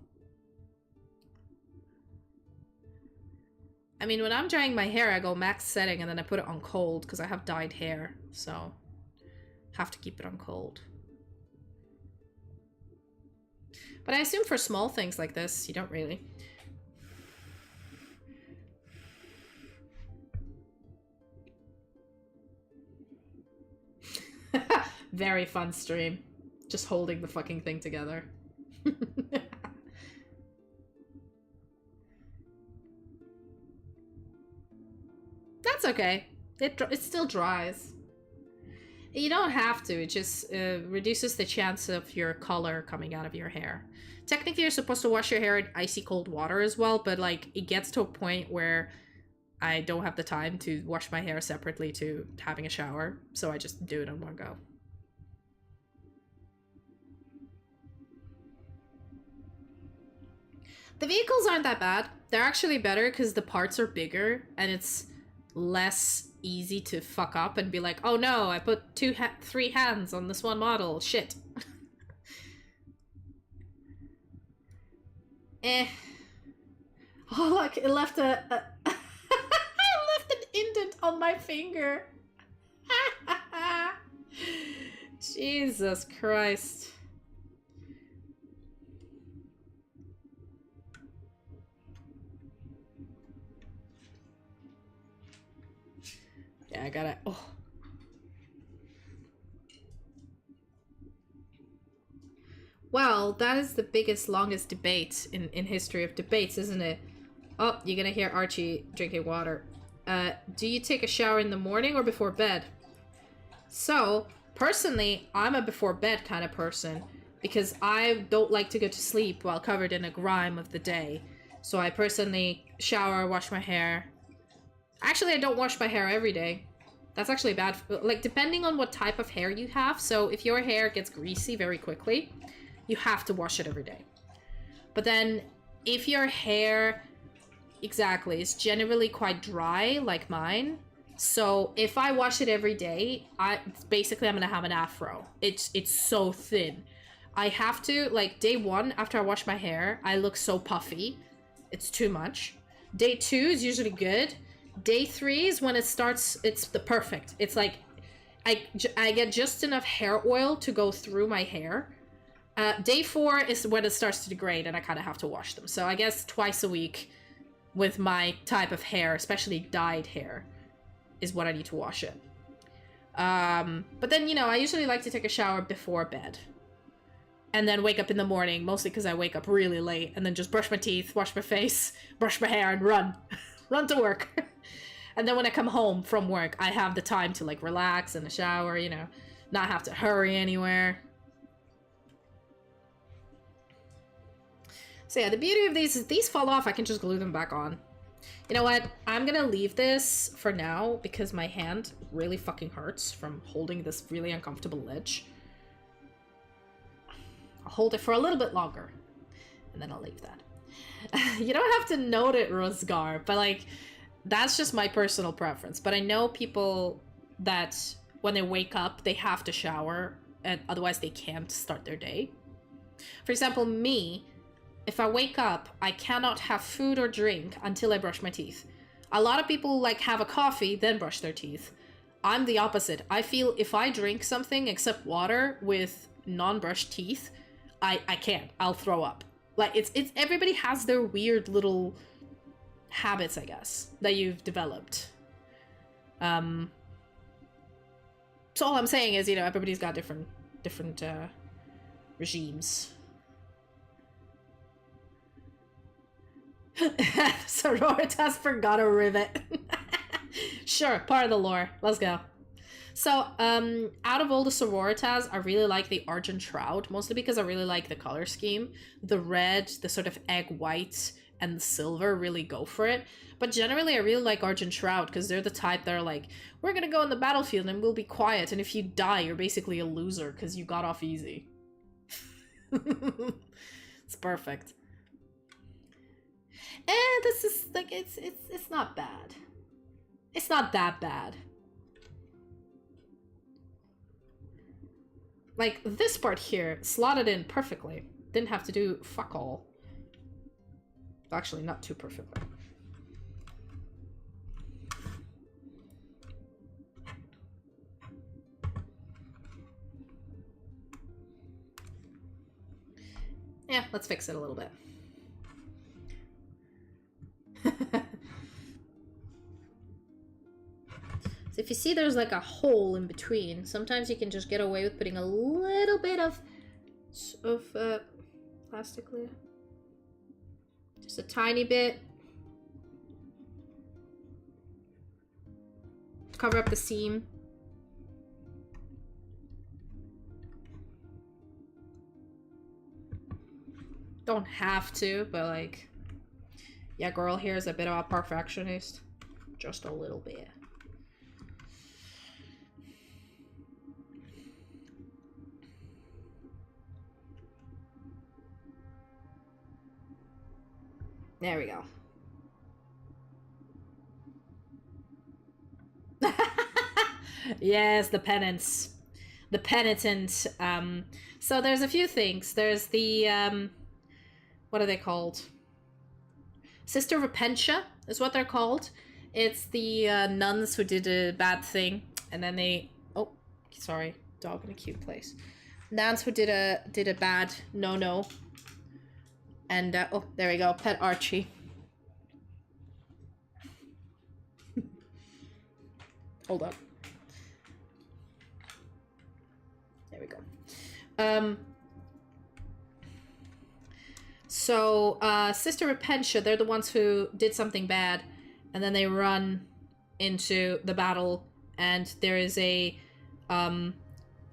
I mean, when I'm drying my hair, I go max setting and then I put it on cold because I have dyed hair, so have to keep it on cold. But I assume for small things like this, you don't really. Very fun stream. Just holding the fucking thing together. That's okay. It still dries. You don't have to. It just reduces the chance of your color coming out of your hair. Technically, you're supposed to wash your hair in icy cold water as well, but like it gets to a point where I don't have the time to wash my hair separately to having a shower, so I just do it in one go. The vehicles aren't that bad. They're actually better because the parts are bigger and it's less easy to fuck up and be like, oh no, I put three hands on this one model. Shit. Eh. Oh, look, it left a I left an indent on my finger. Jesus Christ. Yeah, I gotta... Oh. Well, that is the biggest, longest debate in history of debates, isn't it? Oh, you're gonna hear Archie drinking water. Do you take a shower in the morning or before bed? So, personally, I'm a before bed kind of person because I don't like to go to sleep while covered in a grime of the day. So I personally shower, wash my hair. Actually, I don't wash my hair every day. That's actually bad. Like, depending on what type of hair you have. So if your hair gets greasy very quickly, you have to wash it every day. But then if your hair, exactly, is generally quite dry, like mine. So if I wash it every day, basically I'm gonna have an afro. It's so thin. I have to, like, day one, after I wash my hair, I look so puffy. It's too much. Day two is usually good. Day three is when it starts, it's the perfect. It's like, I get just enough hair oil to go through my hair. Day four is when it starts to degrade and I kind of have to wash them. So I guess twice a week with my type of hair, especially dyed hair, is what I need to wash it. But then, you know, I usually like to take a shower before bed. And then wake up in the morning, mostly because I wake up really late, and then just brush my teeth, wash my face, brush my hair, and run. Run to work. And then when I come home from work, I have the time to, like, relax in the shower, you know, not have to hurry anywhere. So yeah, the beauty of these is these fall off, I can just glue them back on. You know what? I'm gonna leave this for now because my hand really fucking hurts from holding this really uncomfortable ledge. I'll hold it for a little bit longer, and then I'll leave that. You don't have to note it, Rosgar, but like, that's just my personal preference. But I know people that when they wake up, they have to shower, and otherwise they can't start their day. For example, me, if I wake up, I cannot have food or drink until I brush my teeth. A lot of people like have a coffee, then brush their teeth. I'm the opposite. I feel if I drink something except water with non-brushed teeth, I can't. I'll throw up. Like, it's everybody has their weird little habits, I guess, that you've developed. So all I'm saying is, you know, everybody's got different regimes. Sororitas forgot a rivet. Sure, part of the lore. Let's go. So, out of all the Sororitas, I really like the Argent Shroud, mostly because I really like the color scheme. The red, the sort of egg white, and the silver really go for it. But generally, I really like Argent Shroud, because they're the type that are like, we're gonna go in the battlefield and we'll be quiet, and if you die, you're basically a loser, because you got off easy. It's perfect. And this is, like, it's not bad. It's not that bad. Like, this part here, slotted in perfectly. Didn't have to do fuck all. Actually, not too perfectly. Yeah, let's fix it a little bit. So if you see there's like a hole in between, sometimes you can just get away with putting a little bit of plastic glue. Just a tiny bit. cover up the seam. Don't have to, but like, yeah, girl here is a bit of a perfectionist. Just a little bit. There we go. Yes, the penance. The penitent. So there's a few things. There's the, what are they called? Sister Repentia is what they're called. It's the nuns who did a bad thing, and then they... Oh, sorry. Dog in a cute place. Nuns who did a bad no-no. And, oh, there we go. Pet Archie. Hold up. There we go. So, Sister Repentia, they're the ones who did something bad, and then they run into the battle, and there is a,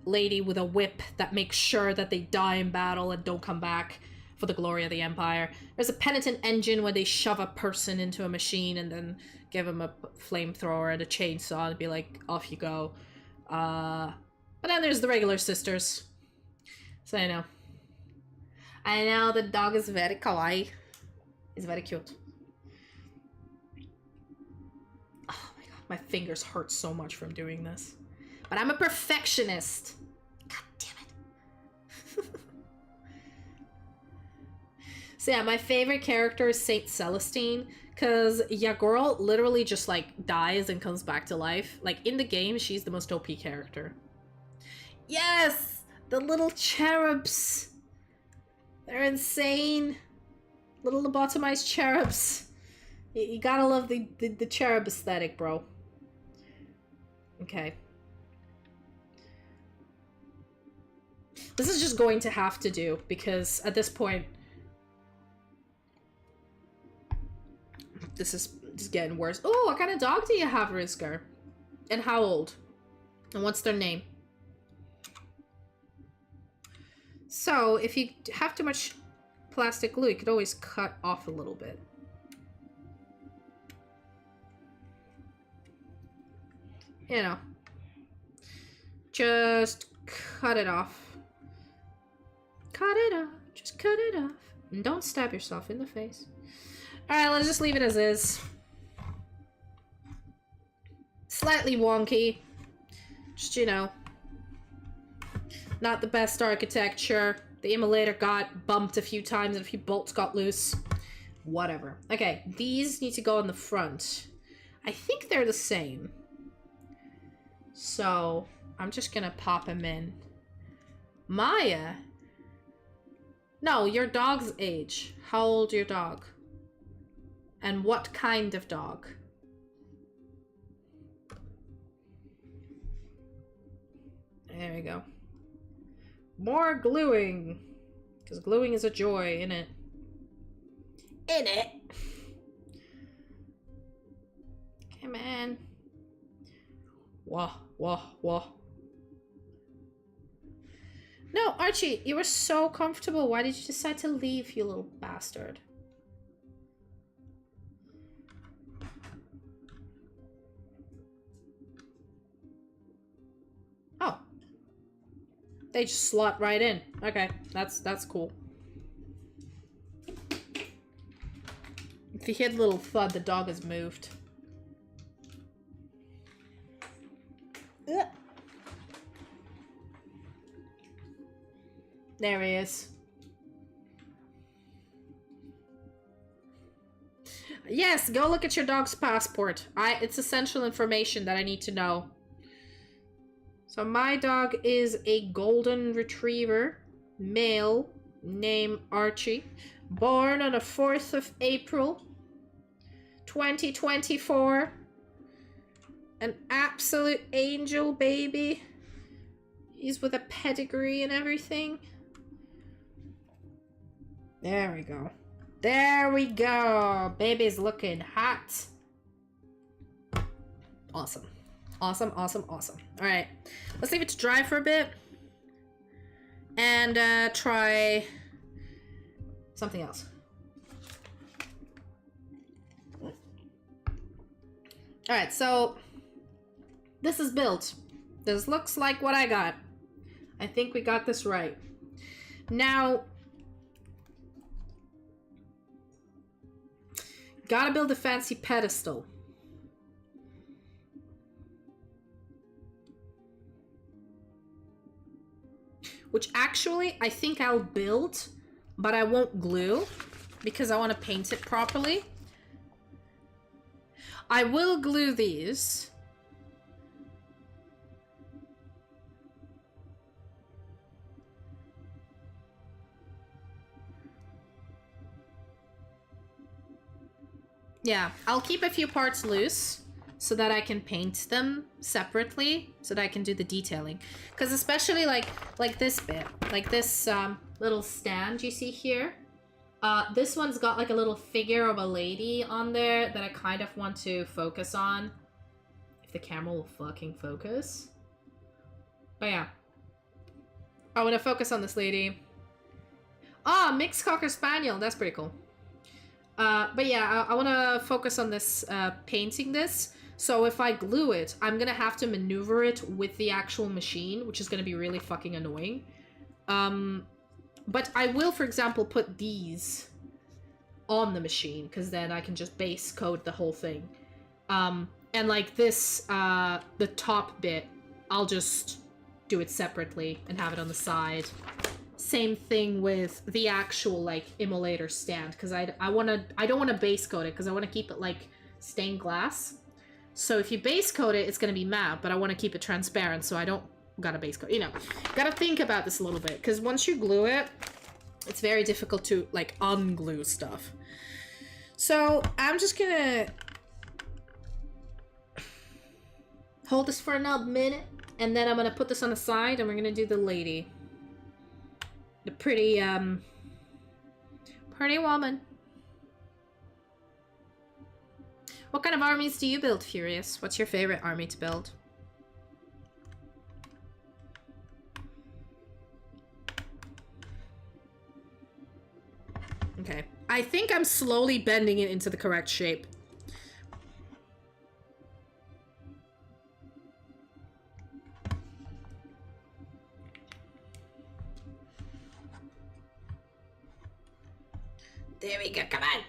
lady with a whip that makes sure that they die in battle and don't come back for the glory of the Empire. There's a penitent engine where they shove a person into a machine and then give them a flamethrower and a chainsaw and be like, off you go. But then there's the regular sisters. So I know. I know the dog is very kawaii. It's very cute. Oh my god, my fingers hurt so much from doing this. But I'm a perfectionist. God damn it. So yeah, my favorite character is Saint Celestine, because Yagoro literally just like dies and comes back to life. Like in the game, she's the most OP character. Yes! The little cherubs! They're insane! Little lobotomized cherubs. You gotta love the cherub aesthetic, bro. Okay. This is just going to have to do, because at this point, this is just getting worse. Oh, what kind of dog do you have, Rizgar? And how old? And what's their name? So, if you have too much plastic glue, you could always cut off a little bit. You know. Just cut it off. Cut it off. Just cut it off. And don't stab yourself in the face. Alright, let's just leave it as is. Slightly wonky. Just, you know. Not the best architecture. The immolator got bumped a few times and a few bolts got loose. Whatever. Okay, these need to go in the front. I think they're the same. So, I'm just gonna pop them in. Maya? No, your dog's age. How old your dog? And what kind of dog? There we go. More gluing. Because gluing is a joy, innit? Innit? Come on. Wah, wah, wah. No, Archie, you were so comfortable. Why did you decide to leave, you little bastard? Oh. They just slot right in. Okay, that's cool. If you hear the little thud, the dog has moved. Ugh. There he is. Yes, go look at your dog's passport. It's essential information that I need to know. So my dog is a golden retriever, male, name Archie, born on the 4th of April, 2024. An absolute angel baby. He's with a pedigree and everything. There we go. There we go. Baby's looking hot. Awesome. Awesome, awesome, awesome. All right, let's leave it to dry for a bit. And try something else. All right, so this is built. This looks like what I got. I think we got this right. Now, gotta build a fancy pedestal. Which actually, I think I'll build, but I won't glue because I want to paint it properly. I will glue these. Yeah, I'll keep a few parts loose so that I can paint them separately, so that I can do the detailing. Because especially like this bit, like this little stand you see here, this one's got like a little figure of a lady on there that I kind of want to focus on. If the camera will fucking focus. But yeah. I want to focus on this lady. Ah, mixed Cocker Spaniel, that's pretty cool. But yeah, I want to focus on this, painting this. So if I glue it, I'm gonna have to maneuver it with the actual machine, which is gonna be really fucking annoying. But I will, for example, put these on the machine, because then I can just base code the whole thing. And like this, the top bit, I'll just do it separately and have it on the side. Same thing with the actual like immolator stand, because I don't want to base coat it because I want to keep it like stained glass. So if you base coat it, it's going to be matte, but I want to keep it transparent, so I don't gotta base coat. You know, gotta think about this a little bit, because once you glue it, it's very difficult to like unglue stuff. So I'm just gonna hold this for another minute, and then I'm gonna put this on the side, and we're gonna do the lady. The pretty, pretty woman. What kind of armies do you build, Furious? What's your favorite army to build? Okay. I think I'm slowly bending it into the correct shape. There we go. Come on.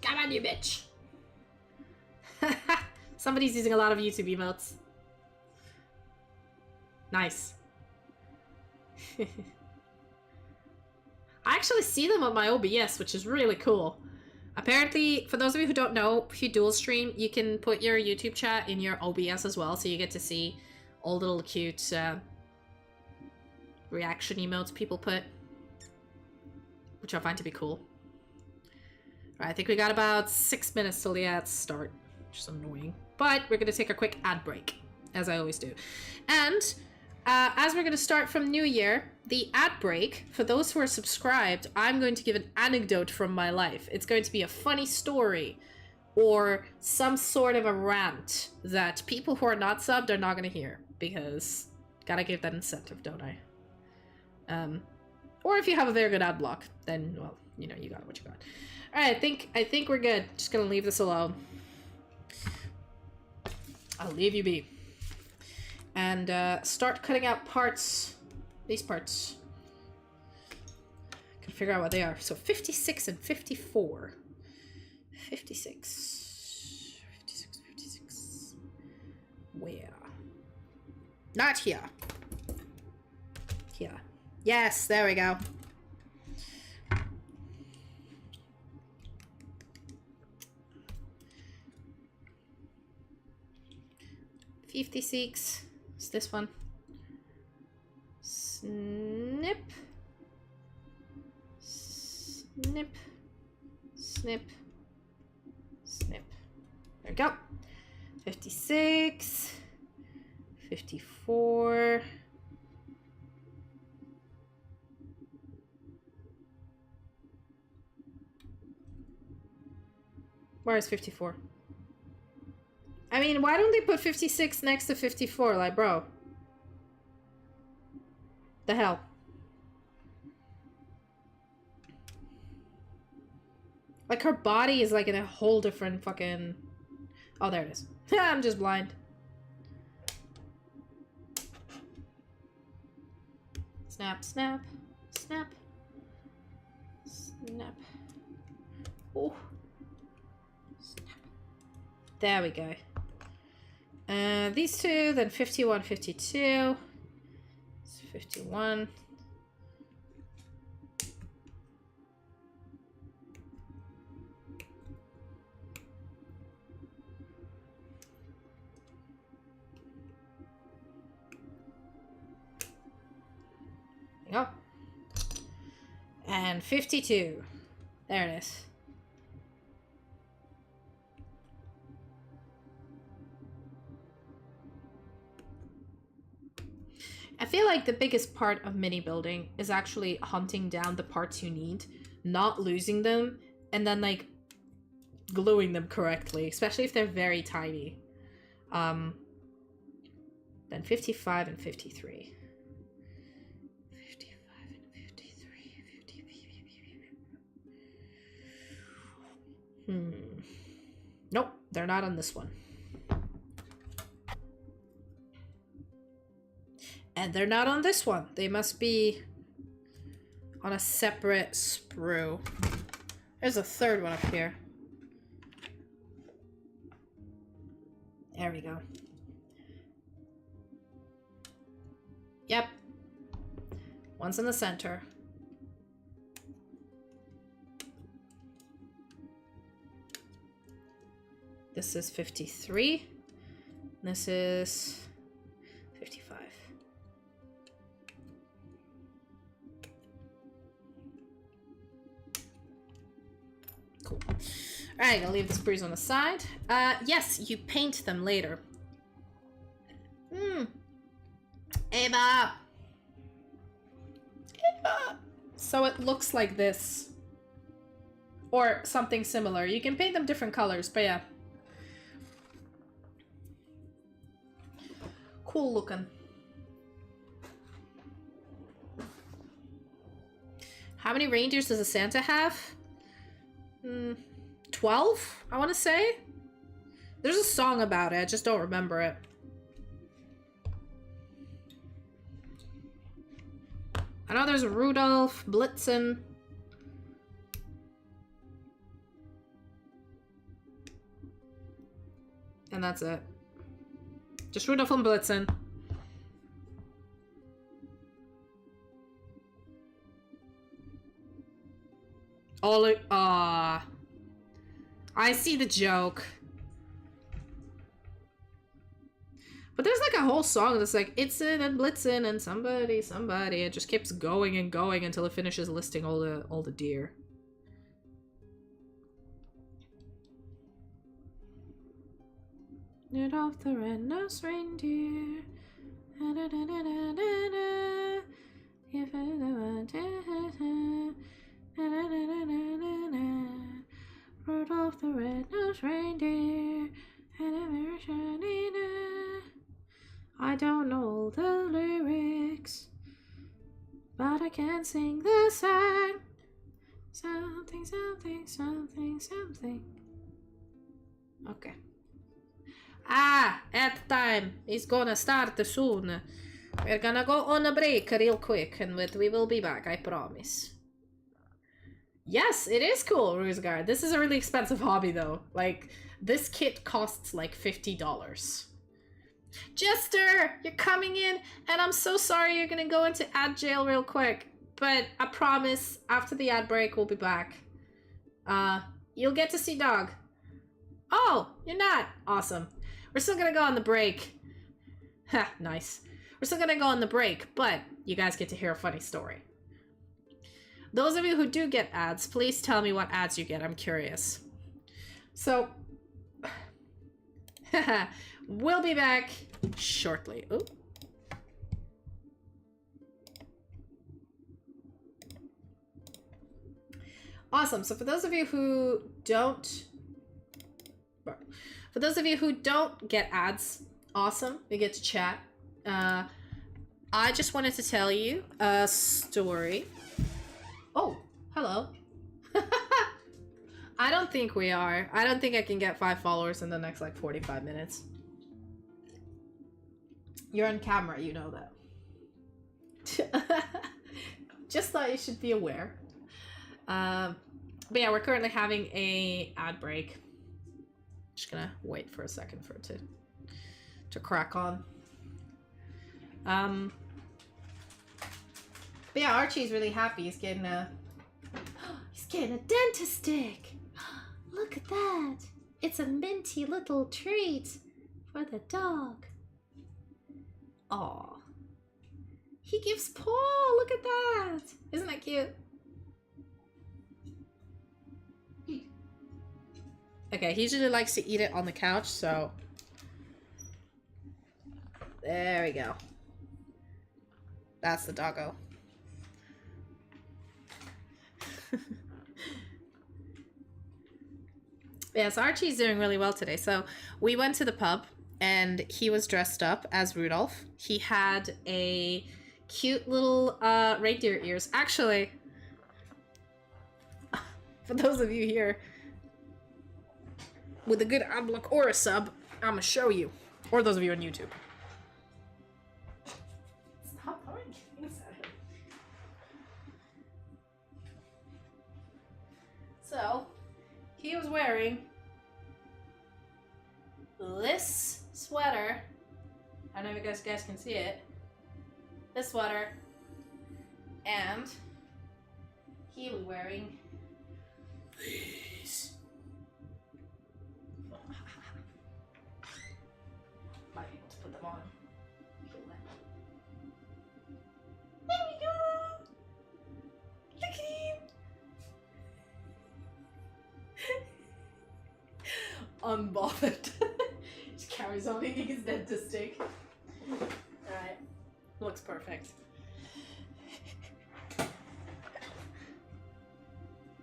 Come on, you bitch. Somebody's using a lot of YouTube emotes. Nice. I actually see them on my OBS, which is really cool. Apparently, for those of you who don't know, if you dual stream, you can put your YouTube chat in your OBS as well, so you get to see all the little cute reaction emotes people put, which I find to be cool. Right, I think we got about 6 minutes till the ads start, which is annoying. But we're going to take a quick ad break, as I always do. And as we're going to start from New Year, the ad break, for those who are subscribed, I'm going to give an anecdote from my life. It's going to be a funny story or some sort of a rant that people who are not subbed are not going to hear, because gotta give that incentive, don't I? Or if you have a very good ad block, then, well, you know, you got what you got. All right, I think we're good. Just gonna leave this alone. I'll leave you be. And start cutting out parts. These parts. Can figure out what they are. So 56 and 54. 56. 56, 56. Where? Not here. Here. Yes, there we go. $56. It's this one. Snip. Snip. Snip. Snip. There we go. 56. 54. Where is 54? I mean, why don't they put 56 next to 54? Like, bro. The hell? Like, her body is like in a whole different fucking... Oh, there it is. I'm just blind. Snap, snap, snap, snap. Oh. Snap. There we go. These two, then 51, 52. It's 51. There you go. And 52. There it is. I feel like the biggest part of mini building is actually hunting down the parts you need, not losing them, and then like gluing them correctly, especially if they're very tiny. Then 55 and 53. 55 and 53. 53. Nope, they're not on this one. And they're not on this one. They must be on a separate sprue. There's a third one up here. There we go. Yep. One's in the center. This is 53. This is 55. Cool. Alright, I'll leave the sprues on the side. Yes, you paint them later. Eva! Eva! So it looks like this. Or something similar. You can paint them different colors, but yeah. Cool looking. How many reindeers does a Santa have? 12, I want to say. There's a song about it, I just don't remember it. I know there's Rudolph, Blitzen. And that's it. Just Rudolph and Blitzen. All I see the joke. But there's like a whole song that's like Itzen and Blitzen and somebody. It just keeps going and going until it finishes listing all the deer. Rudolph the red-nosed reindeer. Rudolph the red-nosed reindeer had a very shiny nose. I don't know all the lyrics, but I can sing the song. Something, something, something, something. Okay. At time is gonna start soon. We're gonna go on a break real quick, and we will be back, I promise. Yes, it is cool, Rusgard. This is a really expensive hobby, though. Like, this kit costs like $50. Jester, you're coming in, and I'm so sorry you're gonna go into ad jail real quick. But I promise, after the ad break, we'll be back. You'll get to see Dog. Oh, you're not? Awesome. We're still gonna go on the break. Ha, nice. We're still gonna go on the break, but you guys get to hear a funny story. Those of you who do get ads, please tell me what ads you get. I'm curious. So, we'll be back shortly. Ooh. Awesome. So for those of you who don't... For those of you who don't get ads, awesome, we get to chat. I just wanted to tell you a story. Oh, hello. I don't think we are. I don't think I can get 5 followers in the next like 45 minutes. You're on camera, you know that. Just thought you should be aware. But yeah, we're currently having a ad break. Just gonna wait for a second for it to crack on. But yeah, Archie's really happy. He's getting a dentist stick. Look at that. It's a minty little treat for the dog. Aw. He gives paw. Look at that. Isn't that cute? Okay, he usually likes to eat it on the couch, so there we go. That's the doggo. Yeah, so Archie's doing really well today. So we went to the pub and he was dressed up as Rudolph. He had a cute little reindeer ears. Actually, for those of you here with a good ad block or a sub, I'm gonna show you. Or those of you on YouTube. Stop throwing things at him. So, he was wearing this sweater. I don't know if you guys can see it. This sweater. And he was wearing these. Might be able to put them on. There we go! Look at him! Unbothered. Just carries on eating his dentist stick. Alright. Looks perfect.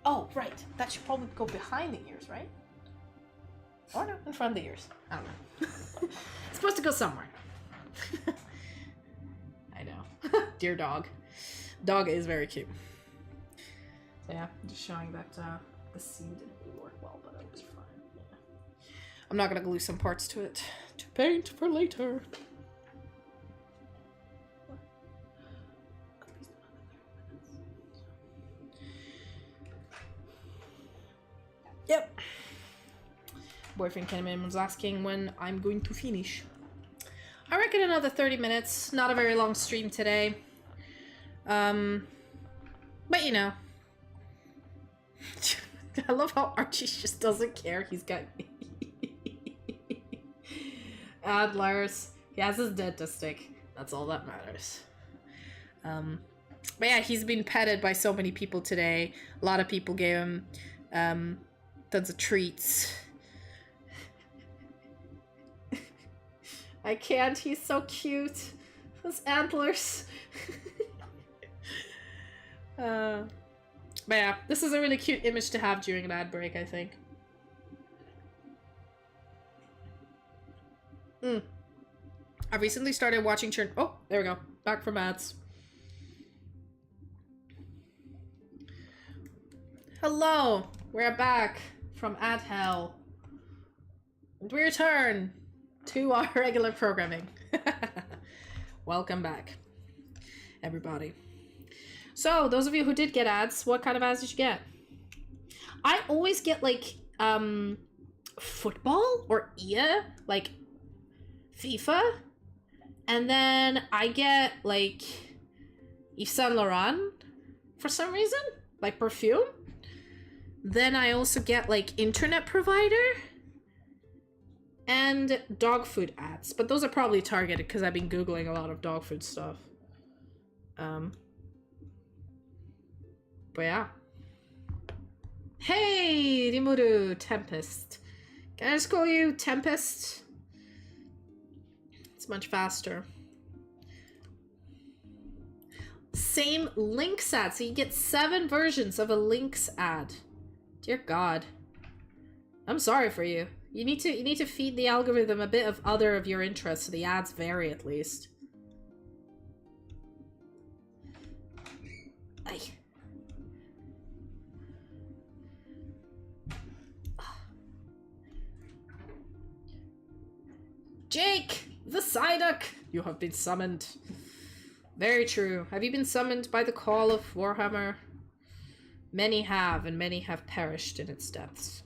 Oh, right. That should probably go behind the ears, right? Or no, in front of the ears. I don't know. It's supposed to go somewhere. I know. Dear dog. Dog is very cute. So yeah, just showing that the seam didn't really work well, but it was fine. Yeah. I'm not gonna glue some parts to it to paint for later. Yep. Boyfriend Kenman was asking when I'm going to finish. I reckon another 30 minutes. Not a very long stream today. But you know. I love how Archie just doesn't care. He's got Adlers. He has his dentist stick. That's all that matters. But yeah, he's been petted by so many people today. A lot of people gave him tons of treats. I can't. He's so cute. Those antlers. But yeah, this is a really cute image to have during an ad break, I think. I recently started watching Oh, there we go. Back from ads. Hello! We're back from ad hell. And we return to our regular programming. Welcome back, everybody. So, those of you who did get ads, what kind of ads did you get? I always get, like, football or EA, like, FIFA. And then I get, like, Yves Saint Laurent for some reason, like perfume. Then I also get, like, internet provider and dog food ads. But those are probably targeted because I've been Googling a lot of dog food stuff. But yeah. Hey, Rimuru, Tempest. Can I just call you Tempest? It's much faster. Same Lynx ad. So you get 7 versions of a Lynx ad. Dear God. I'm sorry for you. You need to feed the algorithm a bit of other of your interests so the ads vary at least. Aye. Jake! The Psyduck! You have been summoned. Very true. Have you been summoned by the call of Warhammer? Many have, and many have perished in its depths.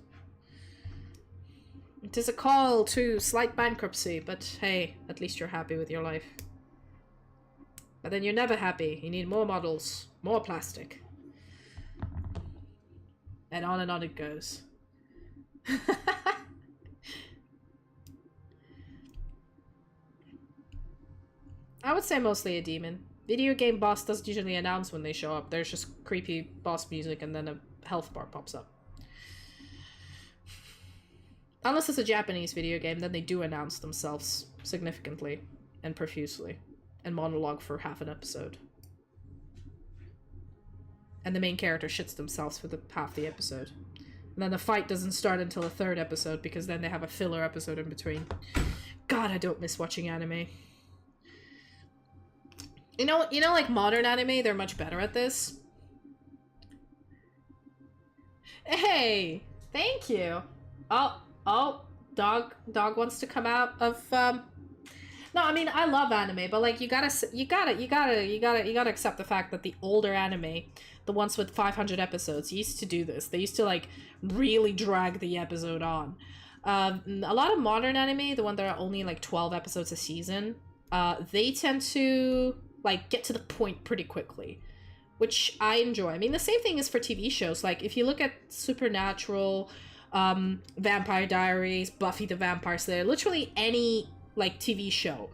It is a call to slight bankruptcy, but hey, at least you're happy with your life. But then you're never happy. You need more models, more plastic. And on it goes. I would say mostly a demon. Video game boss doesn't usually announce when they show up. There's just creepy boss music and then a health bar pops up. Unless it's a Japanese video game, then they do announce themselves significantly and profusely and monologue for half an episode. And the main character shits themselves for half the episode. And then the fight doesn't start until the third episode because then they have a filler episode in between. God, I don't miss watching anime. You know, like modern anime, they're much better at this. Hey, thank you. Oh, dog wants to come out of, No, I mean, I love anime, but like, you gotta accept the fact that the older anime, the ones with 500 episodes, used to do this. They used to like really drag the episode on. A lot of modern anime, the one that are only like 12 episodes a season, they tend to like get to the point pretty quickly, which I enjoy. I mean, the same thing is for TV shows. Like if you look at Supernatural, Vampire Diaries, Buffy the Vampire Slayer, literally any like TV show,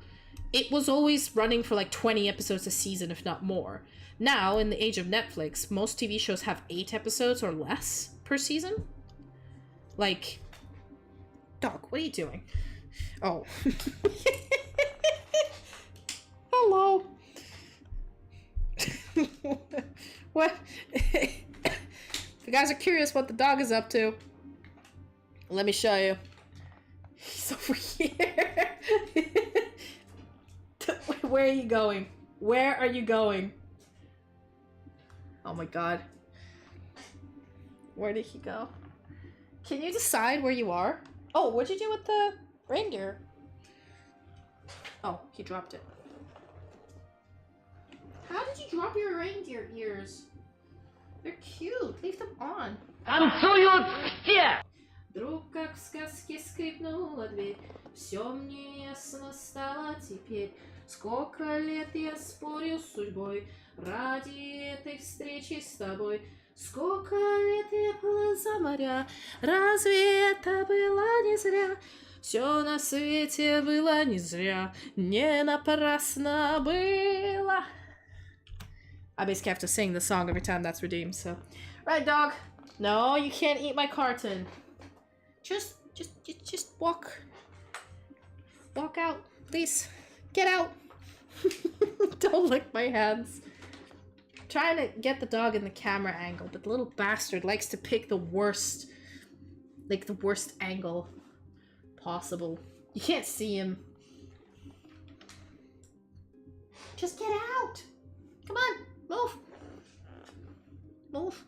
it was always running for like 20 episodes a season, if not more. Now, in the age of Netflix, most TV shows have 8 episodes or less per season. Like, dog, what are you doing? Oh. Hello. What? If you guys are curious what the dog is up to, let me show you. He's over here. Where are you going? Where are you going? Oh my god. Where did he go? Can you decide where you are? Oh, what'd you do with the reindeer? Oh, he dropped it. How did you drop your reindeer ears? They're cute. Leave them on. Вдруг как в сказке скрипнула дверь, все мне ясно стало теперь. Сколько лет я спорю с судьбой ради этой встречи с тобой. Сколько лет я плыл за моря, разве это было не зря? Все на свете было не зря, не напрасно было. I basically have to sing the song every time that's redeemed, so. Right, dog. No, you can't eat my carton. Just walk out, please. Get out. Don't lick my hands. I'm trying to get the dog in the camera angle, but the little bastard likes to pick the worst, like the worst angle possible. You can't see him. Just get out. Come on, move. Move.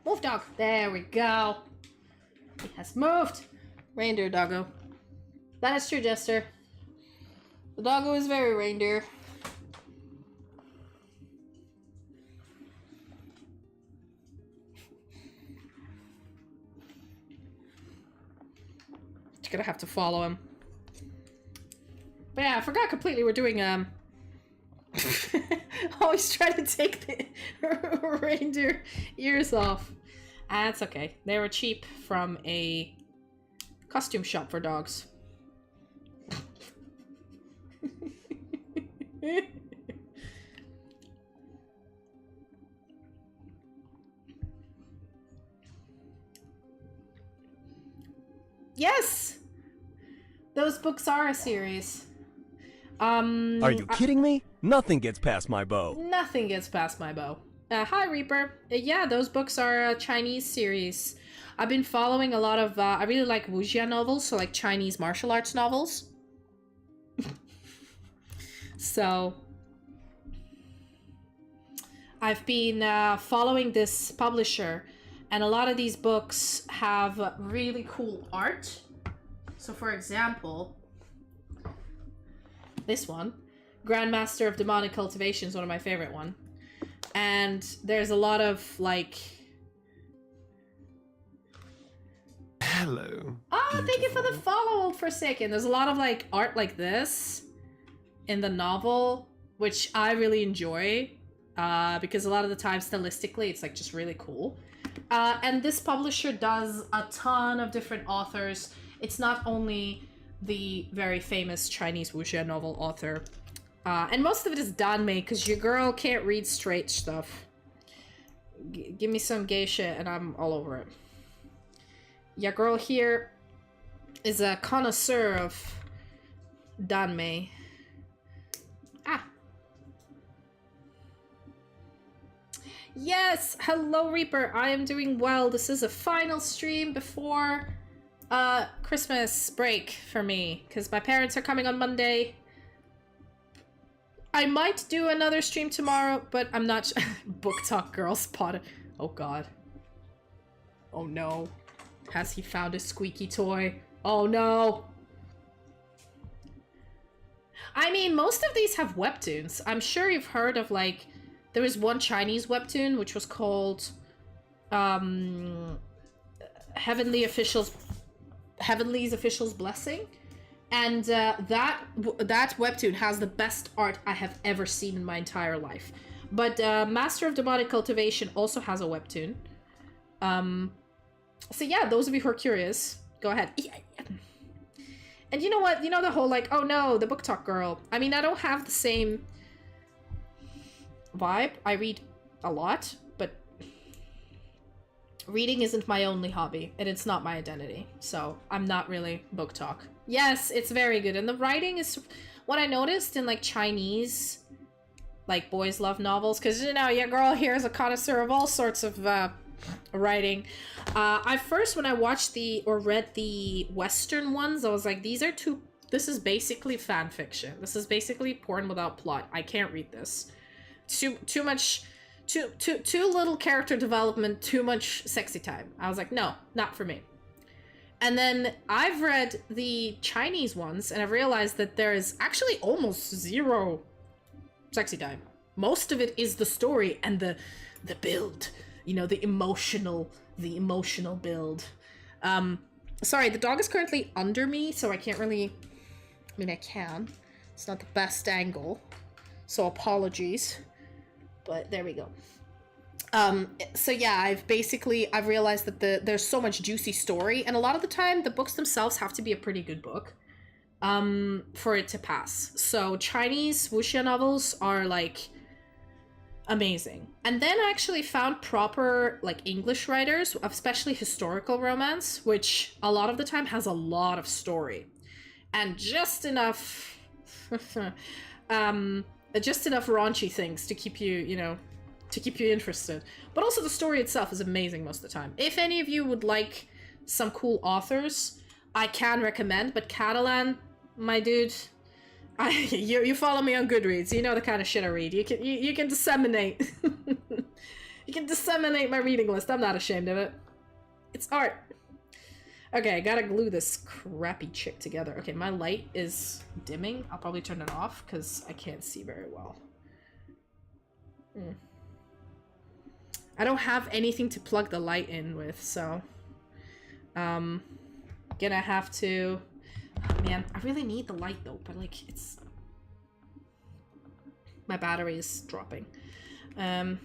Move, dog. There we go. He has moved. Reindeer doggo. That is true, Jester. The doggo is very reindeer. You're gonna have to follow him. But yeah, I forgot completely we're doing, always trying to take the reindeer ears off. That's okay. They were cheap from a costume shop for dogs. Yes! Those books are a series. Are you kidding me? Nothing gets past my bow. Nothing gets past my bow. Hi, Reaper. Yeah, those books are a Chinese series. I've been following a lot of, I really like wuxia novels, so like Chinese martial arts novels. So, I've been following this publisher, and a lot of these books have really cool art. So, for example, this one, Grandmaster of Demonic Cultivation, is one of my favorite one. And there's a lot of, like... Hello. Oh, beautiful. thank you for the follow, Old Forsaken. There's a lot of, like, art like this in the novel, which I really enjoy. Because a lot of the time, stylistically, it's, like, just really cool. And this publisher does a ton of different authors. It's not only the very famous Chinese wuxia novel author. And most of it is danmei, because your girl can't read straight stuff. Give me some gay shit, and I'm all over it. Your girl here is a connoisseur of danmei. Ah. Yes! Hello, Reaper! I am doing well. This is a final stream before Christmas break for me, because my parents are coming on Monday. I might do another stream tomorrow, but I'm not Book Talk Girl spotted. Oh god. Oh no. Has he found a squeaky toy? Oh no. I mean, most of these have webtoons. I'm sure you've heard of, like, there was one Chinese webtoon which was called Heavenly's Official's Blessing. And that webtoon has the best art I have ever seen in my entire life. But Master of Demonic Cultivation also has a webtoon. So yeah, those of you who are curious, go ahead. And you know what? You know the whole, like, oh no, the Book Talk Girl. I mean, I don't have the same vibe. I read a lot, but reading isn't my only hobby, and it's not my identity. So I'm not really Book Talk. Yes, it's very good. And the writing is what I noticed in, like, Chinese, like, boys love novels. Because, you know, your girl here is a connoisseur of all sorts of writing. I first, when I watched or read the Western ones, I was like, this is basically fan fiction. This is basically porn without plot. I can't read this. Too little character development, too much sexy time. I was like, no, not for me. And then I've read the Chinese ones, and I've realized that there is actually almost zero sexy time. Most of it is the story and the build, you know, the emotional build. Sorry, the dog is currently under me, so I can't really, I mean, I can. It's not the best angle, so apologies, but there we go. So yeah, I've realized that there's so much juicy story, and a lot of the time the books themselves have to be a pretty good book for it to pass. So Chinese wuxia novels are, like, amazing. And then I actually found proper, like, English writers, especially historical romance, which a lot of the time has a lot of story and just enough raunchy things to keep you, you know, to keep you interested. But also the story itself is amazing most of the time. If any of you would like some cool authors, I can recommend, but Catalan, my dude, you follow me on Goodreads, you know the kind of shit I read. You can disseminate. You can disseminate my reading list. I'm not ashamed of it. It's art. Okay, I gotta glue this crappy chick together. Okay, my light is dimming. I'll probably turn it off because I can't see very well. I don't have anything to plug the light in with, so gonna have to. Oh, man, I really need the light though, but, like, it's, my battery is dropping. I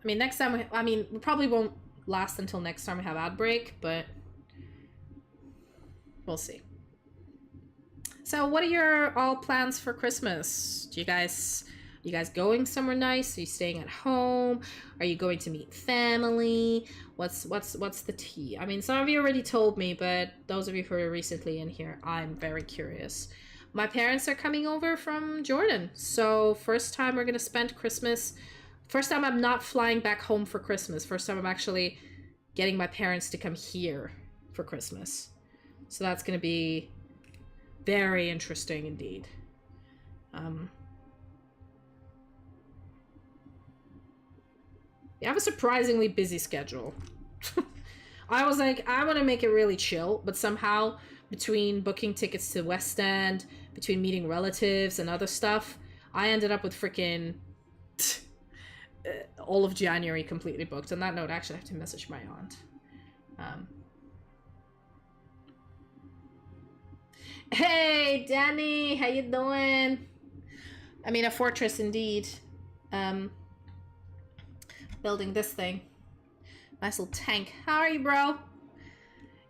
mean, next time we probably won't last until next time we have ad break, but we'll see. So what are your all plans for Christmas? You guys going somewhere nice? Are you staying at home? Are you going to meet family? What's the tea? I mean, some of you already told me, but those of you who are recently in here, I'm very curious. my parents are coming over from Jordan. So first time we're going to spend Christmas. First time I'm not flying back home for Christmas. First time I'm actually getting my parents to come here for Christmas. So that's going to be very interesting indeed. I have a surprisingly busy schedule. I was like, I want to make it really chill, but somehow between booking tickets to West End, between meeting relatives and other stuff, I ended up with freaking all of January completely booked. On that note, I actually have to message my aunt. Hey, Danny, how you doing? I mean, a fortress indeed. Building this thing. Nice little tank. How are you, bro?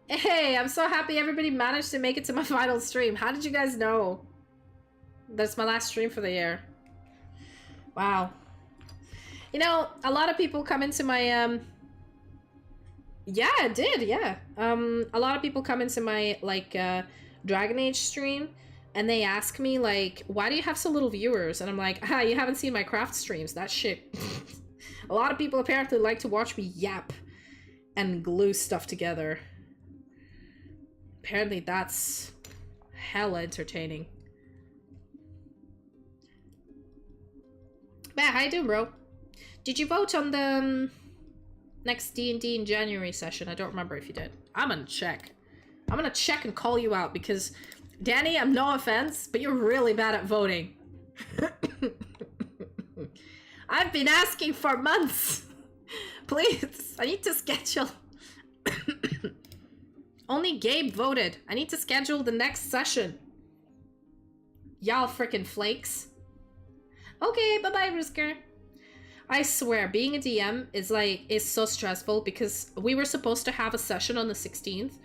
Hey, I'm so happy everybody managed to make it to my final stream. How did you guys know? That's my last stream for the year. Wow. You know, a lot of people come into my, yeah, it did, yeah. A lot of people come into my, like, Dragon Age stream, and they ask me, like, why do you have so little viewers? And I'm like, you haven't seen my craft streams. That shit. A lot of people apparently like to watch me yap and glue stuff together. Apparently that's hella entertaining. Matt, how you doing, bro? Did you vote on the next D&D in January session? I don't remember if you did. I'm gonna check. I'm gonna check and call you out because, Danny, I'm no offense, but you're really bad at voting. I've been asking for months. Please, I need to schedule. Only Gabe voted. I need to schedule the next session. Y'all freaking flakes. Okay, bye-bye, Risker. I swear, being a DM is so stressful because we were supposed to have a session on the 16th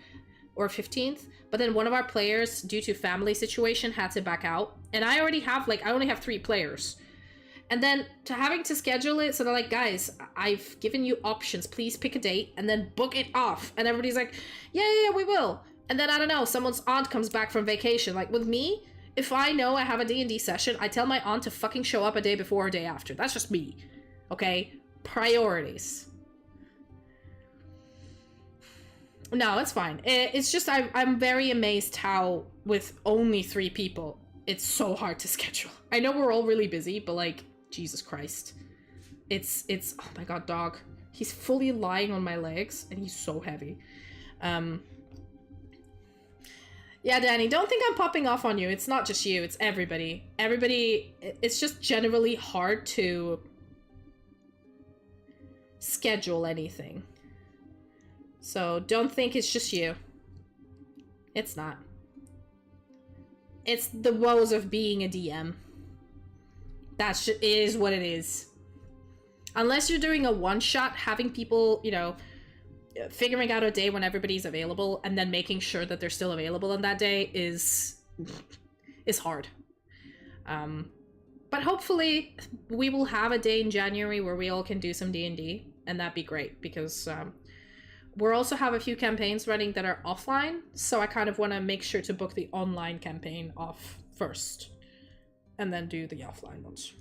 or 15th, but then one of our players, due to family situation, had to back out. And I already have, I only have 3 players. And then having to schedule it, so they're like, guys, I've given you options. Please pick a date and then book it off. And everybody's like, yeah, we will. And then, I don't know, someone's aunt comes back from vacation. Like, with me, if I know I have a D&D session, I tell my aunt to fucking show up a day before or a day after. That's just me. Okay? Priorities. No, it's fine. It's just, I'm very amazed how, with only 3 people, it's so hard to schedule. I know we're all really busy, but, like, Jesus Christ. It's, oh my god, dog. He's fully lying on my legs, and he's so heavy. Yeah, Danny, don't think I'm popping off on you. It's not just you, it's everybody. Everybody, it's just generally hard to schedule anything. So don't think it's just you. It's not. It's the woes of being a DM. That is what it is. Unless you're doing a one-shot, having people, you know, figuring out a day when everybody's available and then making sure that they're still available on that day is hard. But hopefully we will have a day in January where we all can do some D&D, and that'd be great because we'll also have a few campaigns running that are offline, so I kind of want to make sure to book the online campaign off first and then do the offline ones.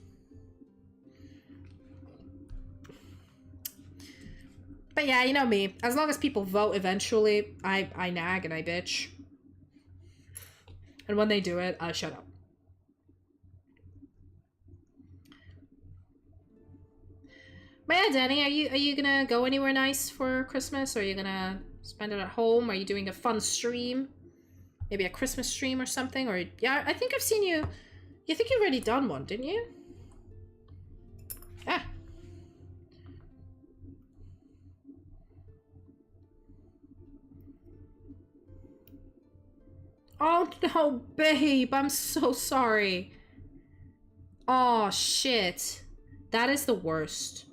But yeah, you know me. As long as people vote eventually, I nag and I bitch. And when they do it, I shut up. But yeah, Danny, are you gonna go anywhere nice for Christmas? Or are you gonna spend it at home? Are you doing a fun stream? Maybe a Christmas stream or something? Or yeah, I think I've seen you. You think you've already done one, didn't you? Ah. Oh no, babe, I'm so sorry. Oh shit. That is the worst.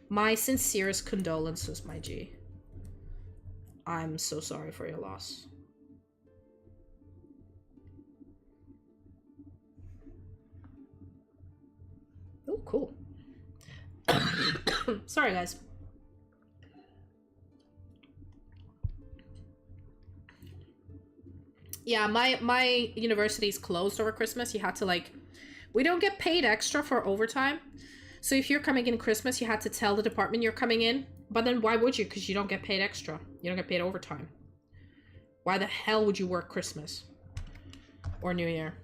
My sincerest condolences, my G. I'm so sorry for your loss. Oh, cool. Sorry, guys. Yeah, my university's closed over Christmas. You had to like, we don't get paid extra for overtime. So if you're coming in Christmas, you had to tell the department you're coming in. But then why would you? Because you don't get paid extra. You don't get paid overtime. Why the hell would you work Christmas? Or New Year?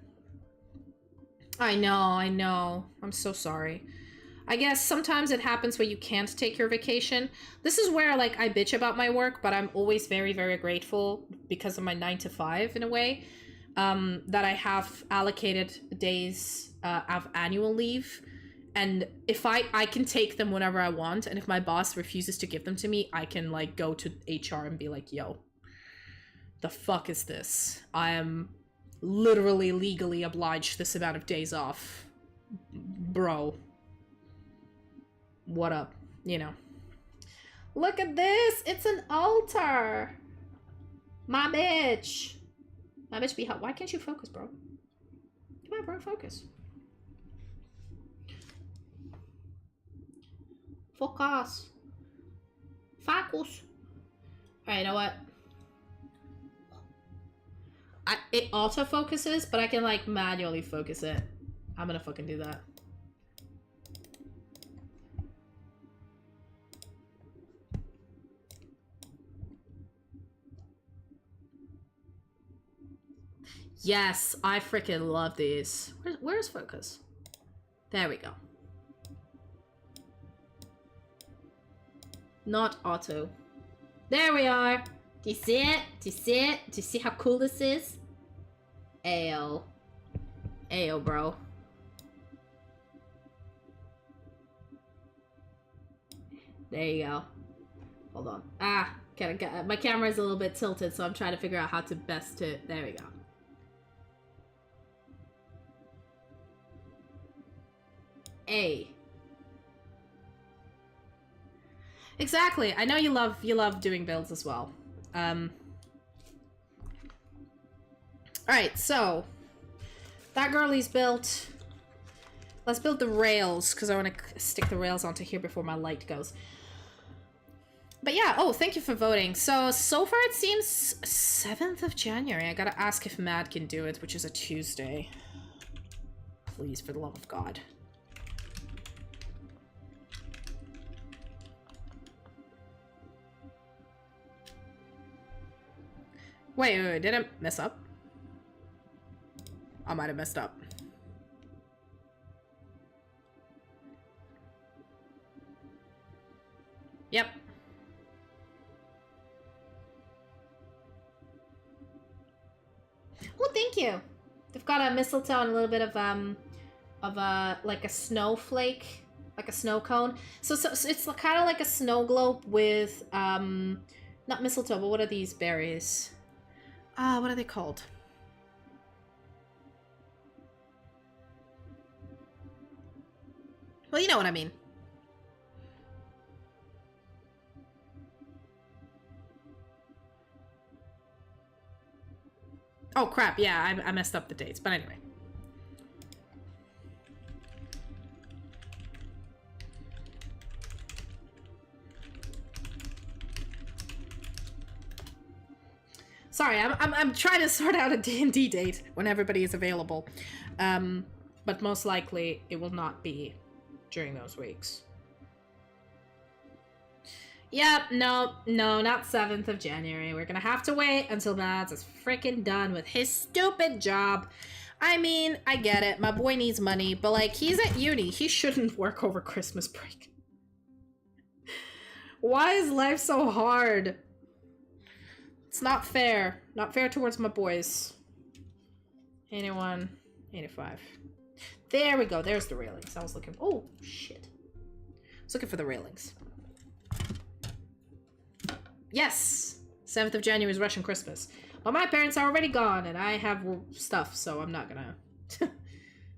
I know. I'm so sorry. I guess sometimes it happens where you can't take your vacation. This is where, like, I bitch about my work, but I'm always very, very grateful because of my 9 to 5, in a way, that I have allocated days of annual leave. And if I can take them whenever I want, and if my boss refuses to give them to me, I can, like, go to HR and be like, yo, the fuck is this? I am literally legally obliged this amount of days off. Bro. What up? You know. Look at this! It's an altar! My bitch! My bitch be hot. Why can't you focus, bro? Come on, bro, focus. Focus. Focus. Alright, you know what? It auto-focuses, but I can, like, manually focus it. I'm gonna fucking do that. Yes, I freaking love these. Where's focus? There we go. Not auto. There we are. Do you see it? Do you see it? Do you see how cool this is? Ayo. Ayo, bro. There you go. Hold on. Ah, my camera is a little bit tilted, so I'm trying to figure out how to best to... There we go. A. Exactly. I know you love doing builds as well. Alright, so that girlie's built. Let's build the rails, because I want to stick the rails onto here before my light goes. But yeah, oh, thank you for voting. So far it seems 7th of January. I gotta ask if Mad can do it, which is a Tuesday. Please, for the love of God. Wait, did I mess up? I might have messed up. Yep. Well, thank you. They've got a mistletoe and a little bit of like a snowflake, like a snow cone. So it's kind of like a snow globe with not mistletoe, but what are these berries? What are they called? Well, you know what I mean. Oh, crap. Yeah, I messed up the dates. But anyway. Sorry, I'm trying to sort out a D&D date when everybody is available. But most likely it will not be during those weeks. Yep, no, not 7th of January. We're gonna have to wait until Mads is freaking done with his stupid job. I mean, I get it. My boy needs money, but like, he's at uni. He shouldn't work over Christmas break. Why is life so hard? It's not fair. Not fair towards my boys. 81, 85. There we go. There's the railings. I was looking... Oh, shit. I was looking for the railings. Yes! 7th of January is Russian Christmas. But my parents are already gone, and I have stuff, so I'm not gonna...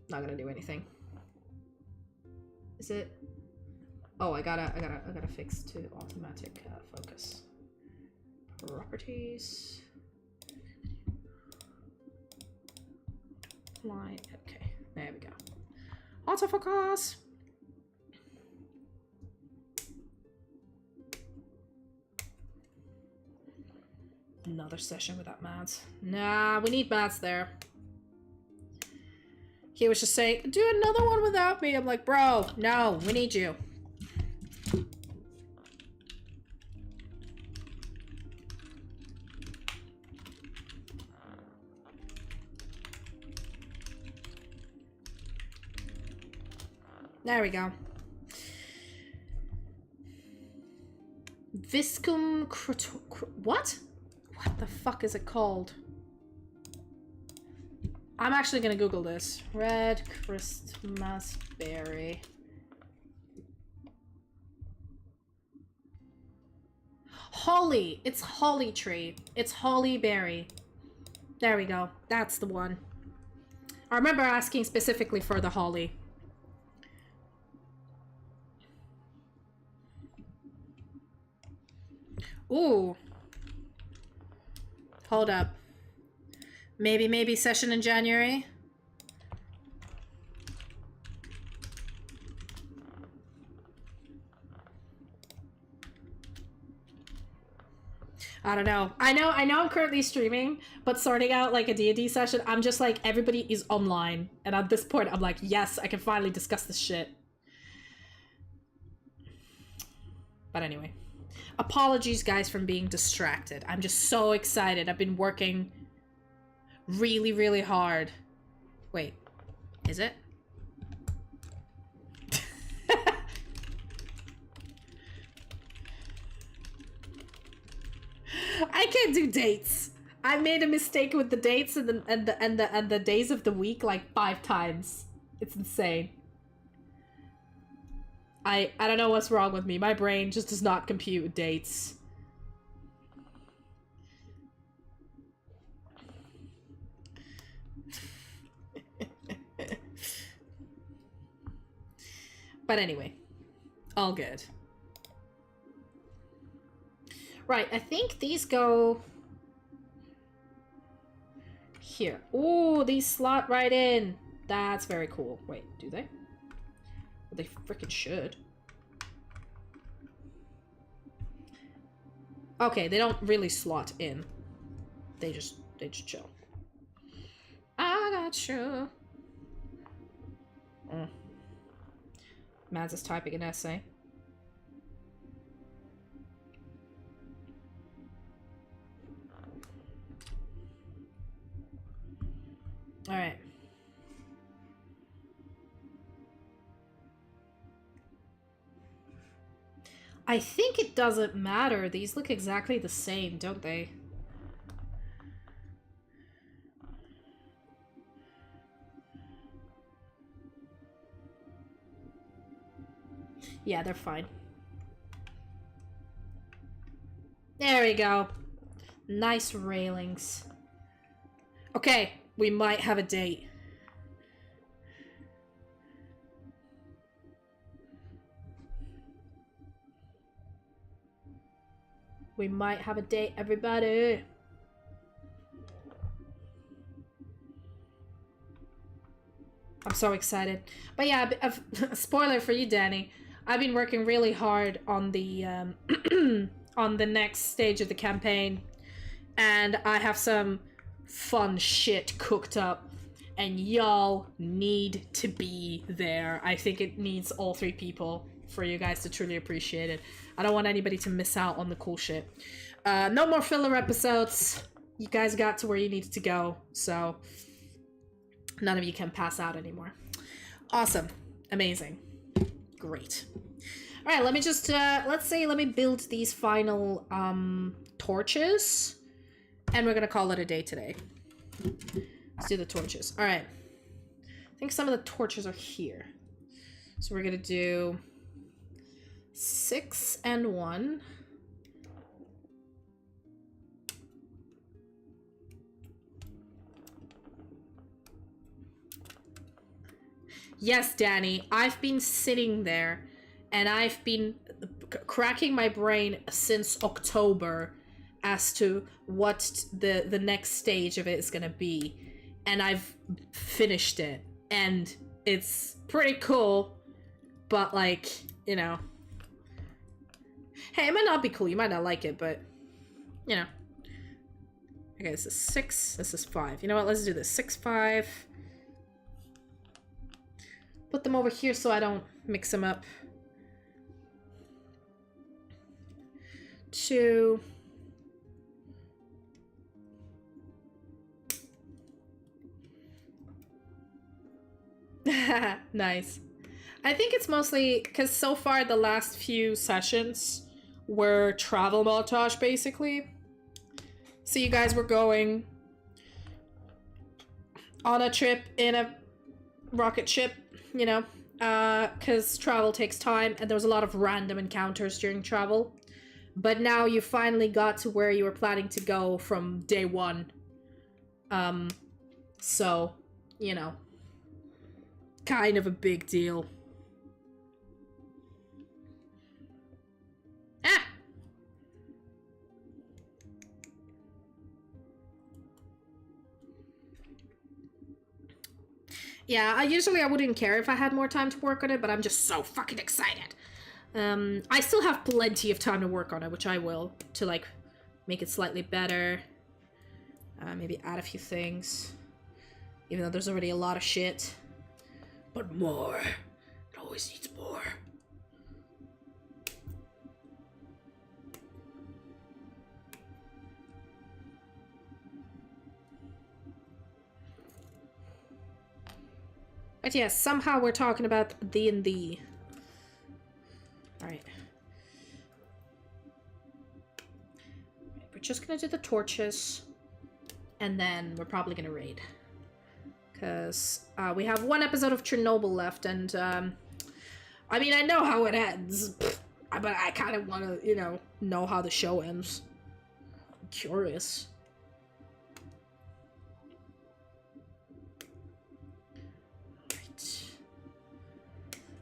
not gonna do anything. Is it... Oh, I gotta fix to automatic focus. Properties. Line. Okay, there we go. Autofocus. another session without Mads. Nah, we need Mads there. He was just saying, do another one without me. I'm like, bro, no, we need you. There we go. Viscum what? What the fuck is it called? I'm actually gonna Google this. Red Christmas berry. Holly. It's holly tree. It's holly berry. There we go. That's the one. I remember asking specifically for the holly. Ooh. Hold up. Maybe session in January. I don't know. I know I'm currently streaming, but sorting out like a D&D session, I'm just like, everybody is online. And at this point, I'm like, yes, I can finally discuss this shit. But anyway. Apologies, guys, from being distracted. I'm just so excited. I've been working really, really hard. Wait, is it? I can't do dates. I made a mistake with the dates and the days of the week like 5 times. It's insane. I don't know what's wrong with me. My brain just does not compute dates. But anyway, all good. Right, I think these go here. Ooh, these slot right in. That's very cool. Wait, do they? Well, they freaking should. Okay, they don't really slot in. They just chill. I got you. Mads is typing an essay. All right. I think it doesn't matter. These look exactly the same, don't they? Yeah, they're fine. There we go. Nice railings. Okay, we might have a date. We might have a date, everybody. I'm so excited. But yeah, spoiler for you, Danny. I've been working really hard on the on the next stage of the campaign, and I have some fun shit cooked up, and y'all need to be there. I think it needs all 3 people for you guys to truly appreciate it. I don't want anybody to miss out on the cool shit. No more filler episodes. You guys got to where you needed to go, so none of you can pass out anymore. Awesome. Amazing. Great. All right, let me just, let me build these final torches, and we're gonna call it a day today. Let's do the torches. All right. I think some of the torches are here. So we're gonna do 6 and 1. Yes, Danny, I've been sitting there and I've been cracking my brain since October as to what the next stage of it is gonna be. And I've finished it. And it's pretty cool, but like, you know. Hey, it might not be cool, you might not like it, but, you know. Okay, this is 6. This is 5. You know what? Let's do this. 6, 5. Put them over here so I don't mix them up. 2. Nice. I think it's mostly because so far the last few sessions were travel montage, basically. So you guys were going on a trip in a rocket ship, you know, because travel takes time and there was a lot of random encounters during travel. But now you finally got to where you were planning to go from day 1. So, you know, kind of a big deal. Ah! Yeah, I wouldn't care if I had more time to work on it, but I'm just so fucking excited. I still have plenty of time to work on it, which I will, to, like, make it slightly better. Maybe add a few things. Even though there's already a lot of shit. But more. It always needs more. But yes, somehow we're talking about D&D. Alright. We're just gonna do the torches. And then we're probably gonna raid. Because we have 1 episode of Chernobyl left, and I mean, I know how it ends, but I kind of want to, you know how the show ends. I'm curious.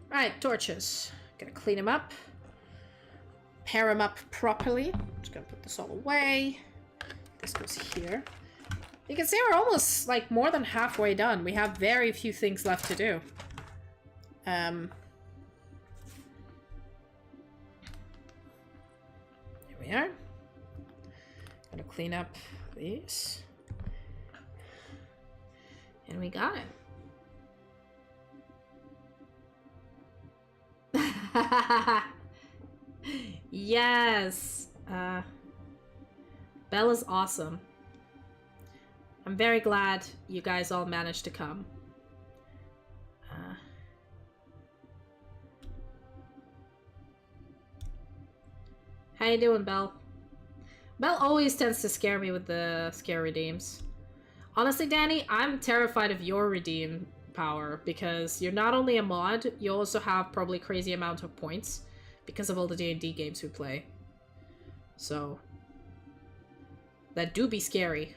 Right, torches. Gonna clean them up. Pair them up properly. Just gonna put this all away. This goes here. You can see we're almost, like, more than halfway done. We have very few things left to do. Here we are. Gonna clean up these. And we got it. Yes! Bella's awesome. I'm very glad you guys all managed to come. How you doing, Belle? Belle always tends to scare me with the scare redeems. Honestly, Danny, I'm terrified of your redeem power because you're not only a mod, you also have probably crazy amount of points because of all the D&D games we play. So, that do be scary.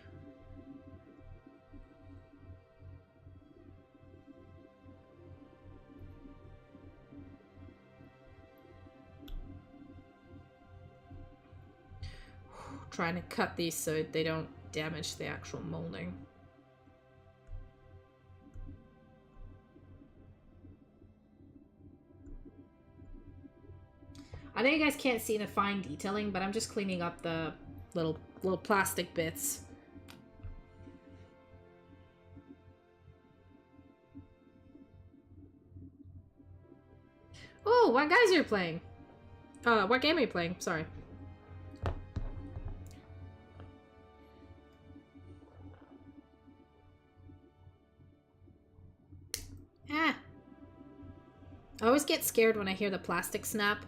Trying to cut these so they don't damage the actual molding. I know you guys can't see the fine detailing, but I'm just cleaning up the little plastic bits. Oh, what guys are you playing? What game are you playing? Sorry. Ah. I always get scared when I hear the plastic snap.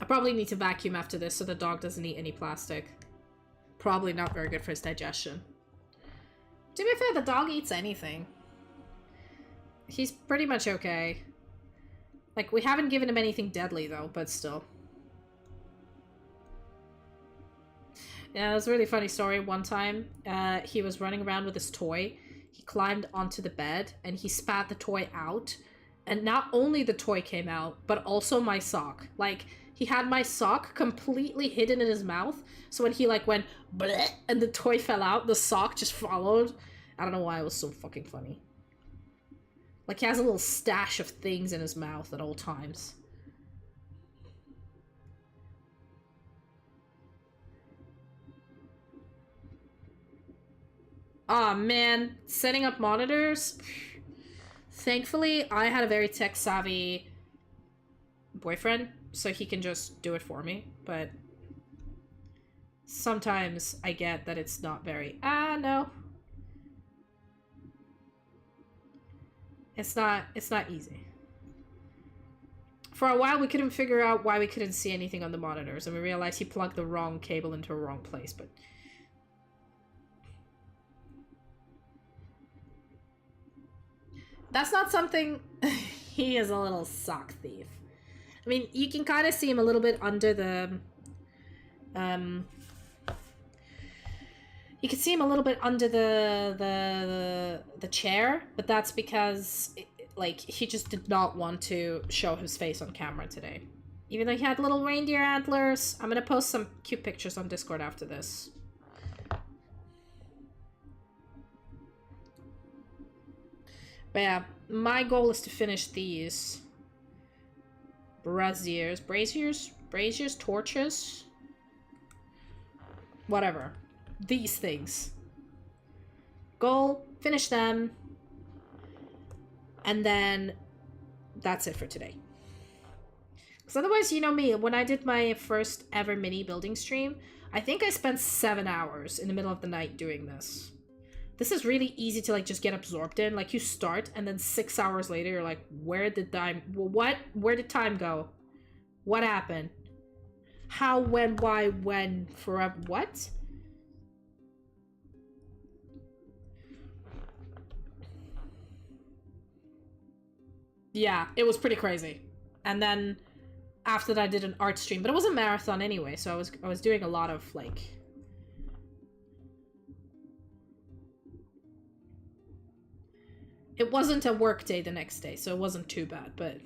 I probably need to vacuum after this so the dog doesn't eat any plastic. Probably not very good for his digestion. To be fair, the dog eats anything. He's pretty much okay. Like, we haven't given him anything deadly, though, but still. Yeah, it was a really funny story. One time, he was running around with his toy. He climbed onto the bed, and he spat the toy out. And not only the toy came out, but also my sock. Like, he had my sock completely hidden in his mouth. So when he, like, went, bleh, and the toy fell out, the sock just followed. I don't know why it was so fucking funny. Like, he has a little stash of things in his mouth at all times. Aw, man. Setting up monitors? Thankfully, I had a very tech-savvy boyfriend, so he can just do it for me, but sometimes I get that it's not very... no. It's not easy. For a while, we couldn't figure out why we couldn't see anything on the monitors, and we realized he plugged the wrong cable into a wrong place, but... That's not something... He is a little sock thief. I mean, you can kind of see him a little bit under the... You can see him a little bit under the chair, but that's because, like, he just did not want to show his face on camera today. Even though he had little reindeer antlers. I'm gonna post some cute pictures on Discord after this. But yeah, my goal is to finish these. Braziers, torches? Whatever. These things. Goal, finish them. And then that's it for today. Because otherwise, you know me, when I did my first ever mini building stream, I think I spent 7 hours in the middle of the night doing this. This is really easy to like just get absorbed in. Like you start and then 6 hours later you're like, where did time go? What happened? How, when, why, when, forever, what? Yeah, it was pretty crazy. And then after that I did an art stream, but it was a marathon anyway, so I was doing a lot of like... It wasn't a work day the next day, so it wasn't too bad, but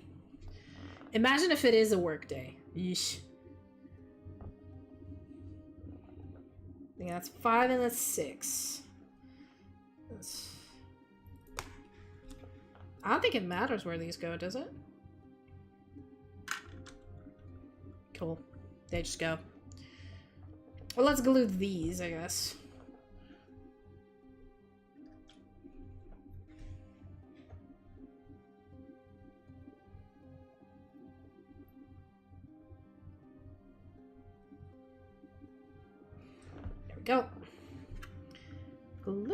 imagine if it is a work day. Yeesh. Yeah, that's 5 and that's 6. I don't think it matters where these go, does it? Cool. They just go. Well, let's glue these, I guess. There we go. Glue.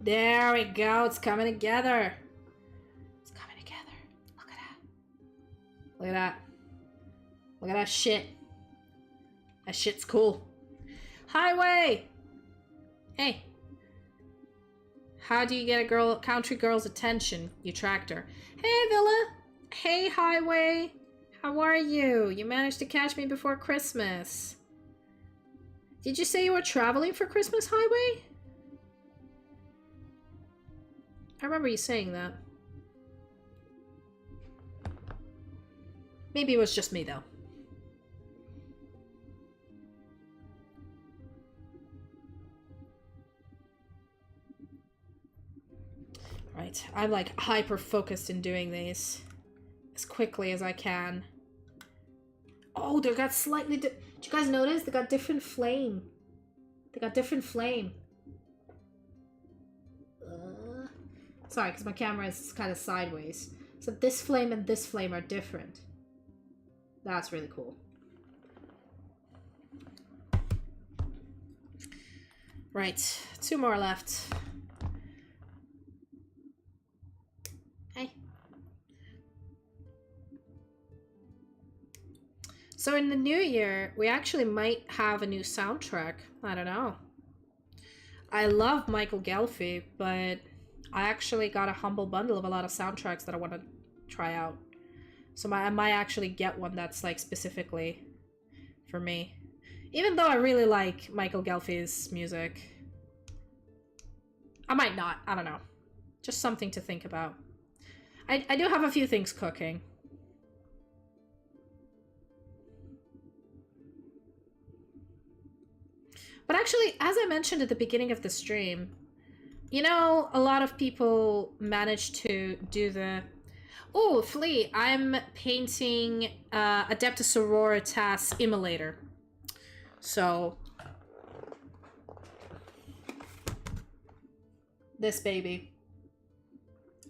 There we go. It's coming together. It's coming together. Look at that. Look at that. Look at that shit. That shit's cool. Highway! Hey. How do you get a country girl's attention? You tracked her. Hey, Villa. Hey, Highway. How are you? You managed to catch me before Christmas. Did you say you were traveling for Christmas, Highway? I remember you saying that. Maybe it was just me, though. Right, I'm like hyper-focused in doing these as quickly as I can. Oh, they got slightly... Did you guys notice? They got different flame. They got different flame. Sorry, because my camera is kind of sideways. So this flame and this flame are different. That's really cool. Right, 2 more left. Hey. So in the new year, we actually might have a new soundtrack. I don't know. I love Michael Gelfi, but I actually got a humble bundle of a lot of soundtracks that I want to try out. So I might actually get one that's like specifically for me. Even though I really like Michael Gelfi's music. I might not, I don't know. Just something to think about. I do have a few things cooking. But actually, as I mentioned at the beginning of the stream, you know, a lot of people manage to do the... Oh, Flea, I'm painting Adepta Sororitas Immolator. So this baby.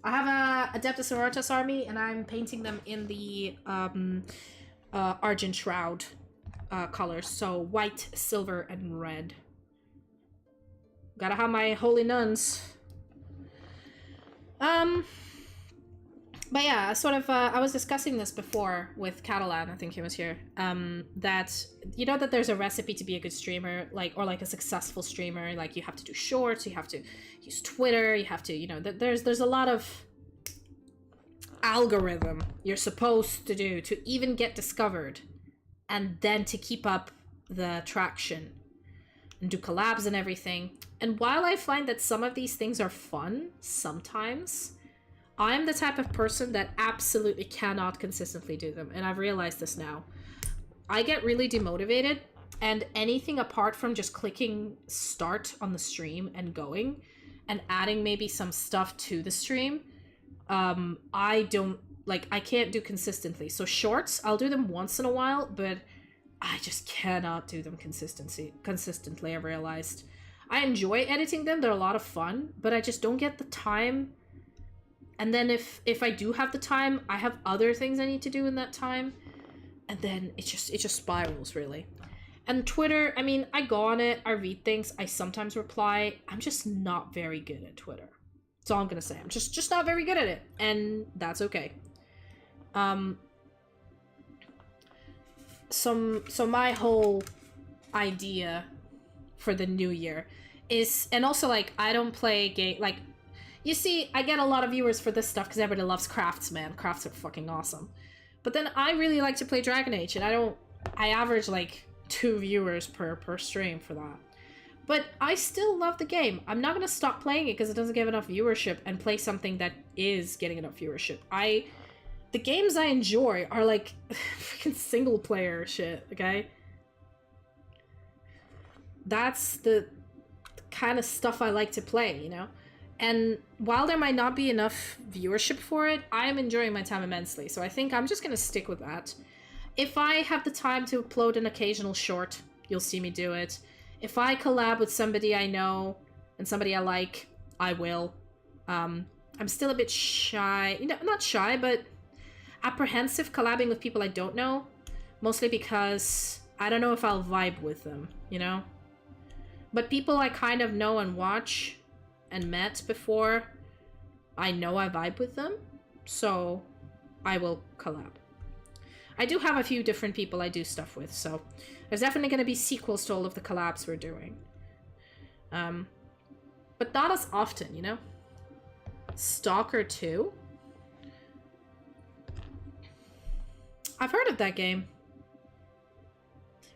I have a Adepta Sororitas army, and I'm painting them in the Argent Shroud colors. So white, silver, and red. Gotta have my holy nuns. But yeah, sort of, I was discussing this before with Catalan, I think he was here, that, you know that there's a recipe to be a good streamer, like, or like a successful streamer, like you have to do shorts, you have to use Twitter, you have to, you know, there's a lot of algorithm you're supposed to do to even get discovered, and then to keep up the traction, and do collabs and everything. And while I find that some of these things are fun, sometimes, I'm the type of person that absolutely cannot consistently do them, and I've realized this now. I get really demotivated, and anything apart from just clicking start on the stream and going, and adding maybe some stuff to the stream, I can't do consistently. So shorts, I'll do them once in a while, but I just cannot do them consistently, I've realized. I enjoy editing them, they're a lot of fun, but I just don't get the time. And then if I do have the time, I have other things I need to do in that time. And then it just spirals, really. And Twitter, I mean, I go on it, I read things, I sometimes reply. I'm just not very good at Twitter. That's all I'm gonna say. I'm just not very good at it. And that's okay. So my whole idea for the new year is, and also, like, I don't play game, like, you see, I get a lot of viewers for this stuff because everybody loves crafts, man. Crafts are fucking awesome. But then I really like to play Dragon Age, and I average like 2 viewers per stream for that. But I still love the game. I'm not gonna stop playing it because it doesn't get enough viewership, and play something that is getting enough viewership. The games I enjoy are like freaking single player shit, okay? That's the kind of stuff I like to play, you know? And while there might not be enough viewership for it, I am enjoying my time immensely. So I think I'm just going to stick with that. If I have the time to upload an occasional short, you'll see me do it. If I collab with somebody I know and somebody I like, I will. I'm still a bit shy. You know, not shy, but apprehensive collabing with people I don't know. Mostly because I don't know if I'll vibe with them, you know? But people I kind of know and watch and met before, I know I vibe with them, so I will collab. I do have a few different people I do stuff with, so there's definitely going to be sequels to all of the collabs we're doing. But not as often, you know? Stalker 2? I've heard of that game.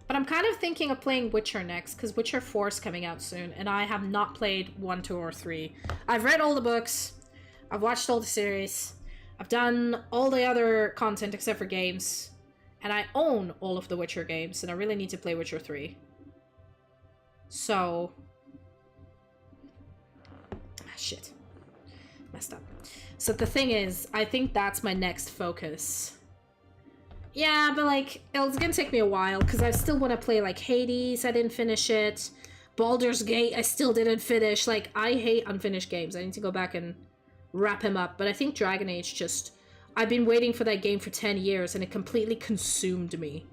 But I'm kind of thinking of playing Witcher next, because Witcher 4 is coming out soon, and I have not played 1, 2, or 3. I've read all the books, I've watched all the series, I've done all the other content except for games, and I own all of the Witcher games, and I really need to play Witcher 3. So... shit. Messed up. So the thing is, I think that's my next focus. Yeah, but like, it's gonna take me a while, because I still want to play, like, Hades, I didn't finish it. Baldur's Gate, I still didn't finish. Like, I hate unfinished games. I need to go back and wrap him up. But I think Dragon Age just... I've been waiting for that game for 10 years, and it completely consumed me.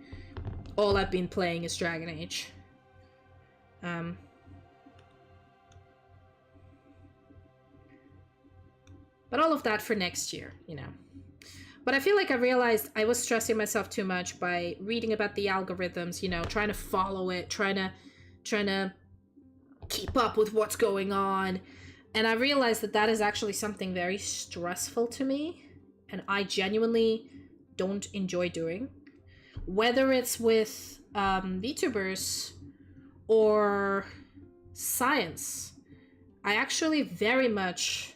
All I've been playing is Dragon Age. But all of that for next year, you know. But I feel like I realized I was stressing myself too much by reading about the algorithms, you know, trying to follow it, trying to keep up with what's going on. And I realized that that is actually something very stressful to me, and I genuinely don't enjoy doing. Whether it's with VTubers or science, I actually very much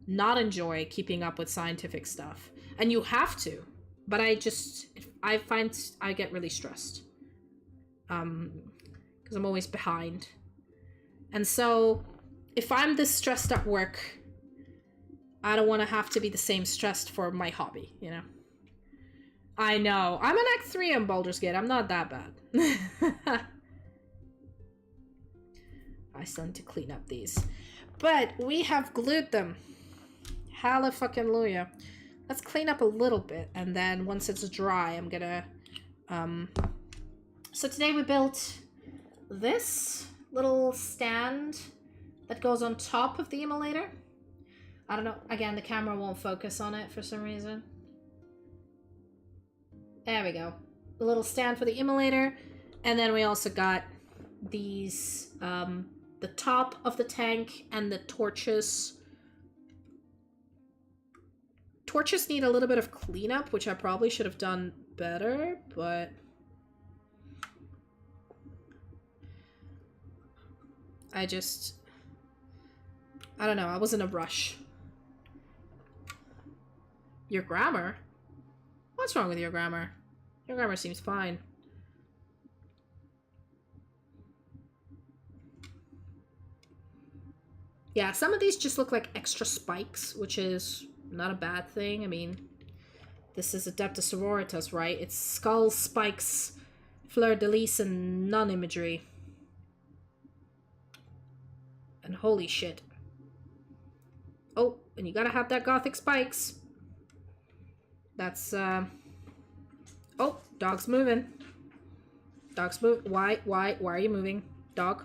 not enjoy keeping up with scientific stuff. And you have to, but I find I get really stressed. Because I'm always behind. And so, if I'm this stressed at work, I don't want to have to be the same stressed for my hobby, you know? I know. I'm an Act 3 on Baldur's Gate. I'm not that bad. I still need to clean up these. But we have glued them. Hallelujah. Let's clean up a little bit, and then once it's dry, I'm gonna... So today we built this little stand that goes on top of the immolator. I don't know. Again, the camera won't focus on it for some reason. There we go. A little stand for the immolator. And then we also got these, the top of the tank and the torches. Torches need a little bit of cleanup, which I probably should have done better, but... I don't know, I was in a rush. Your grammar? What's wrong with your grammar? Your grammar seems fine. Yeah, some of these just look like extra spikes, which is not a bad thing. I mean, this is Adepta Sororitas, right? It's skulls, spikes, fleur-de-lis, and non-imagery. And holy shit. Oh, and you gotta have that gothic spikes. That's, Oh, dog's moving. Dog's move. Why are you moving? Dog?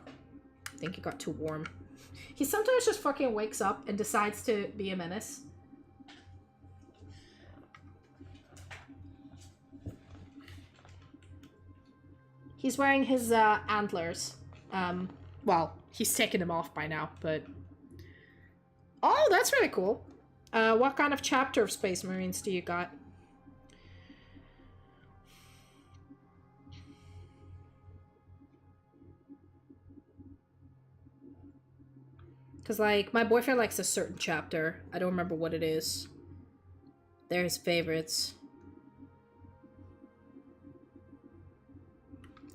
I think it got too warm. He sometimes just fucking wakes up and decides to be a menace. He's wearing his, antlers. Well, he's taken them off by now, but... Oh, that's really cool. What kind of chapter of Space Marines do you got? Because, like, my boyfriend likes a certain chapter. I don't remember what it is. They're his favorites.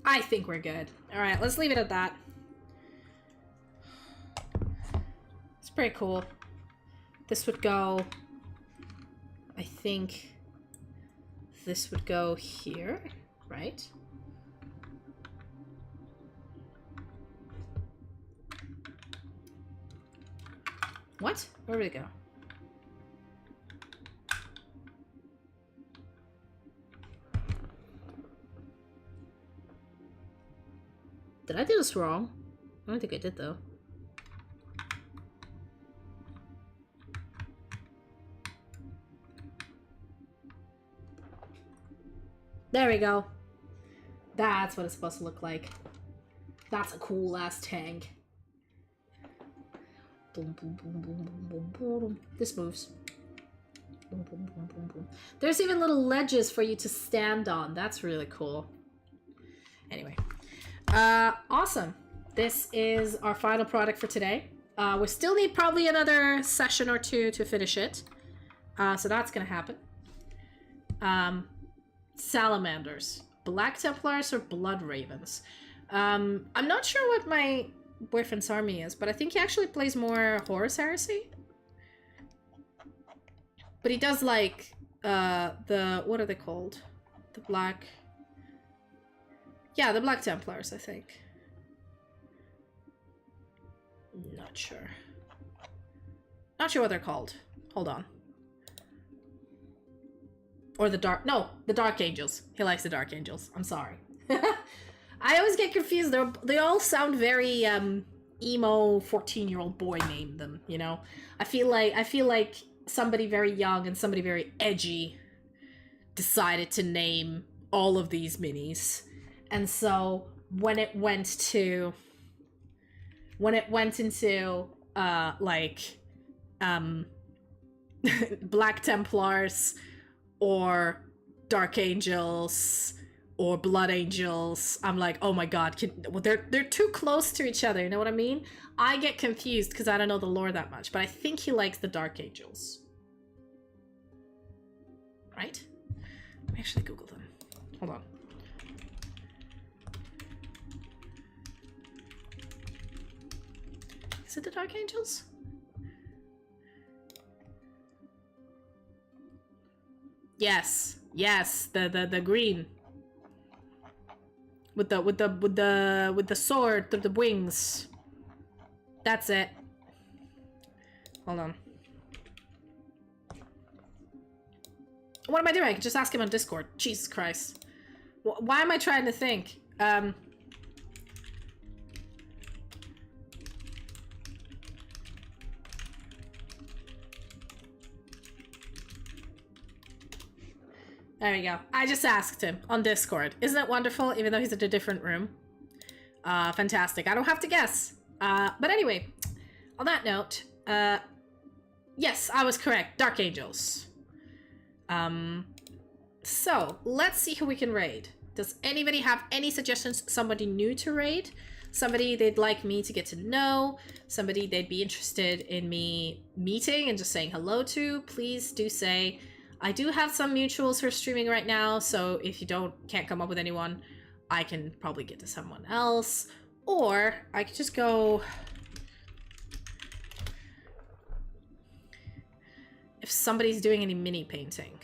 I think we're good. Alright, let's leave it at that. It's pretty cool. This would go... I think... This would go here, right? What? Where did it go? Did I do this wrong? I don't think I did, though. There we go. That's what it's supposed to look like. That's a cool-ass tank. Boom, boom, boom, boom, boom, boom, boom. This moves. Boom, boom, boom, boom, boom. There's even little ledges for you to stand on. That's really cool. Anyway. Awesome. This is our final product for today. We still need probably another session or two to finish it. So that's gonna happen. Salamanders. Black Templars or Blood Ravens? I'm not sure what my boyfriend's army is, but I think he actually plays more Horus Heresy. But he does like, the, what are they called? The Black... Yeah, the Black Templars, I think. Not sure. Not sure what they're called. Hold on. Or the Dark... No, the Dark Angels. He likes the Dark Angels. I'm sorry. I always get confused. They all sound very, emo 14-year-old boy named them, you know? I feel like somebody very young and somebody very edgy decided to name all of these minis. And so when it went into Black Templars or Dark Angels or Blood Angels, I'm like, oh my god, they're too close to each other, you know what I mean? I get confused because I don't know the lore that much, but I think he likes the Dark Angels. Right? Let me actually Google them. Hold on. Is it the Dark Angels? Yes, yes, the green. With the sword, the wings. That's it. Hold on. What am I doing? I can just ask him on Discord. Jesus Christ. Why am I trying to think? There we go. I just asked him on Discord. Isn't it wonderful? Even though he's in a different room. Fantastic. I don't have to guess. But anyway, on that note, yes, I was correct. Dark Angels. So, let's see who we can raid. Does anybody have any suggestions? Somebody new to raid? Somebody they'd like me to get to know? Somebody they'd be interested in me meeting and just saying hello to? Please do say. I do have some mutuals who are streaming right now, so if you can't come up with anyone, I can probably get to someone else. Or I could just go... If somebody's doing any mini painting.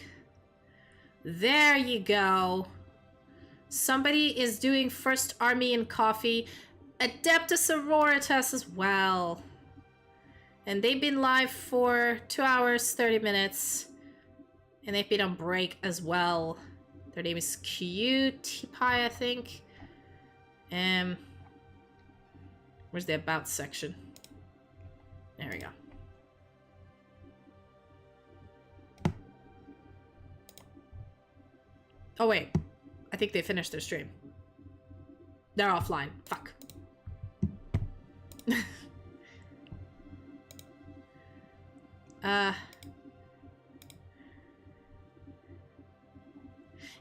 There you go. Somebody is doing First Army and Coffee. Adepta Sororitas as well. And they've been live for 2 hours, 30 minutes. And they've been on break as well. Their name is Cutie Pie, I think. Where's the About section? There we go. Oh wait, I think they finished their stream. They're offline. Fuck.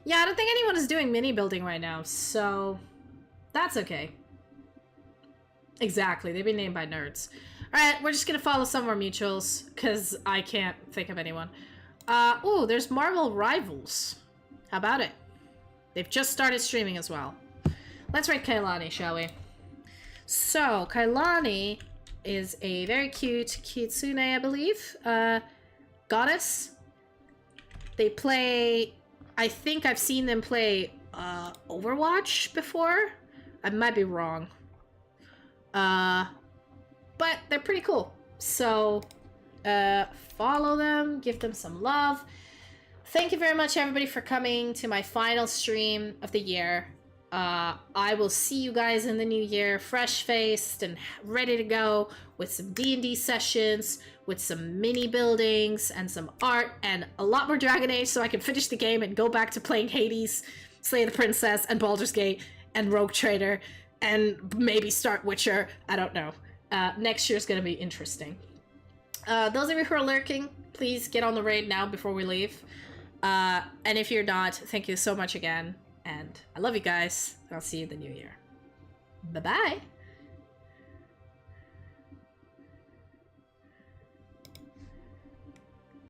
Yeah, I don't think anyone is doing mini building right now, so that's okay. Exactly, they've been named by nerds. Alright, we're just gonna follow some more mutuals, because I can't think of anyone. Ooh, there's Marvel Rivals. How about it? They've just started streaming as well. Let's rate Kailani, shall we? So, Kailani is a very cute kitsune, I believe. Goddess. They play... I think I've seen them play Overwatch before. I might be wrong. But they're pretty cool. So, follow them, give them some love. Thank you very much, everybody, for coming to my final stream of the year. I will see you guys in the new year, fresh-faced and ready to go with some D&D sessions, with some mini buildings and some art and a lot more Dragon Age so I can finish the game and go back to playing Hades, Slay the Princess, and Baldur's Gate, and Rogue Trader, and maybe start Witcher. I don't know. Next year's gonna be interesting. Those of you who are lurking, please get on the raid now before we leave. And if you're not, thank you so much again. And I love you guys. I'll see you in the new year. Bye-bye.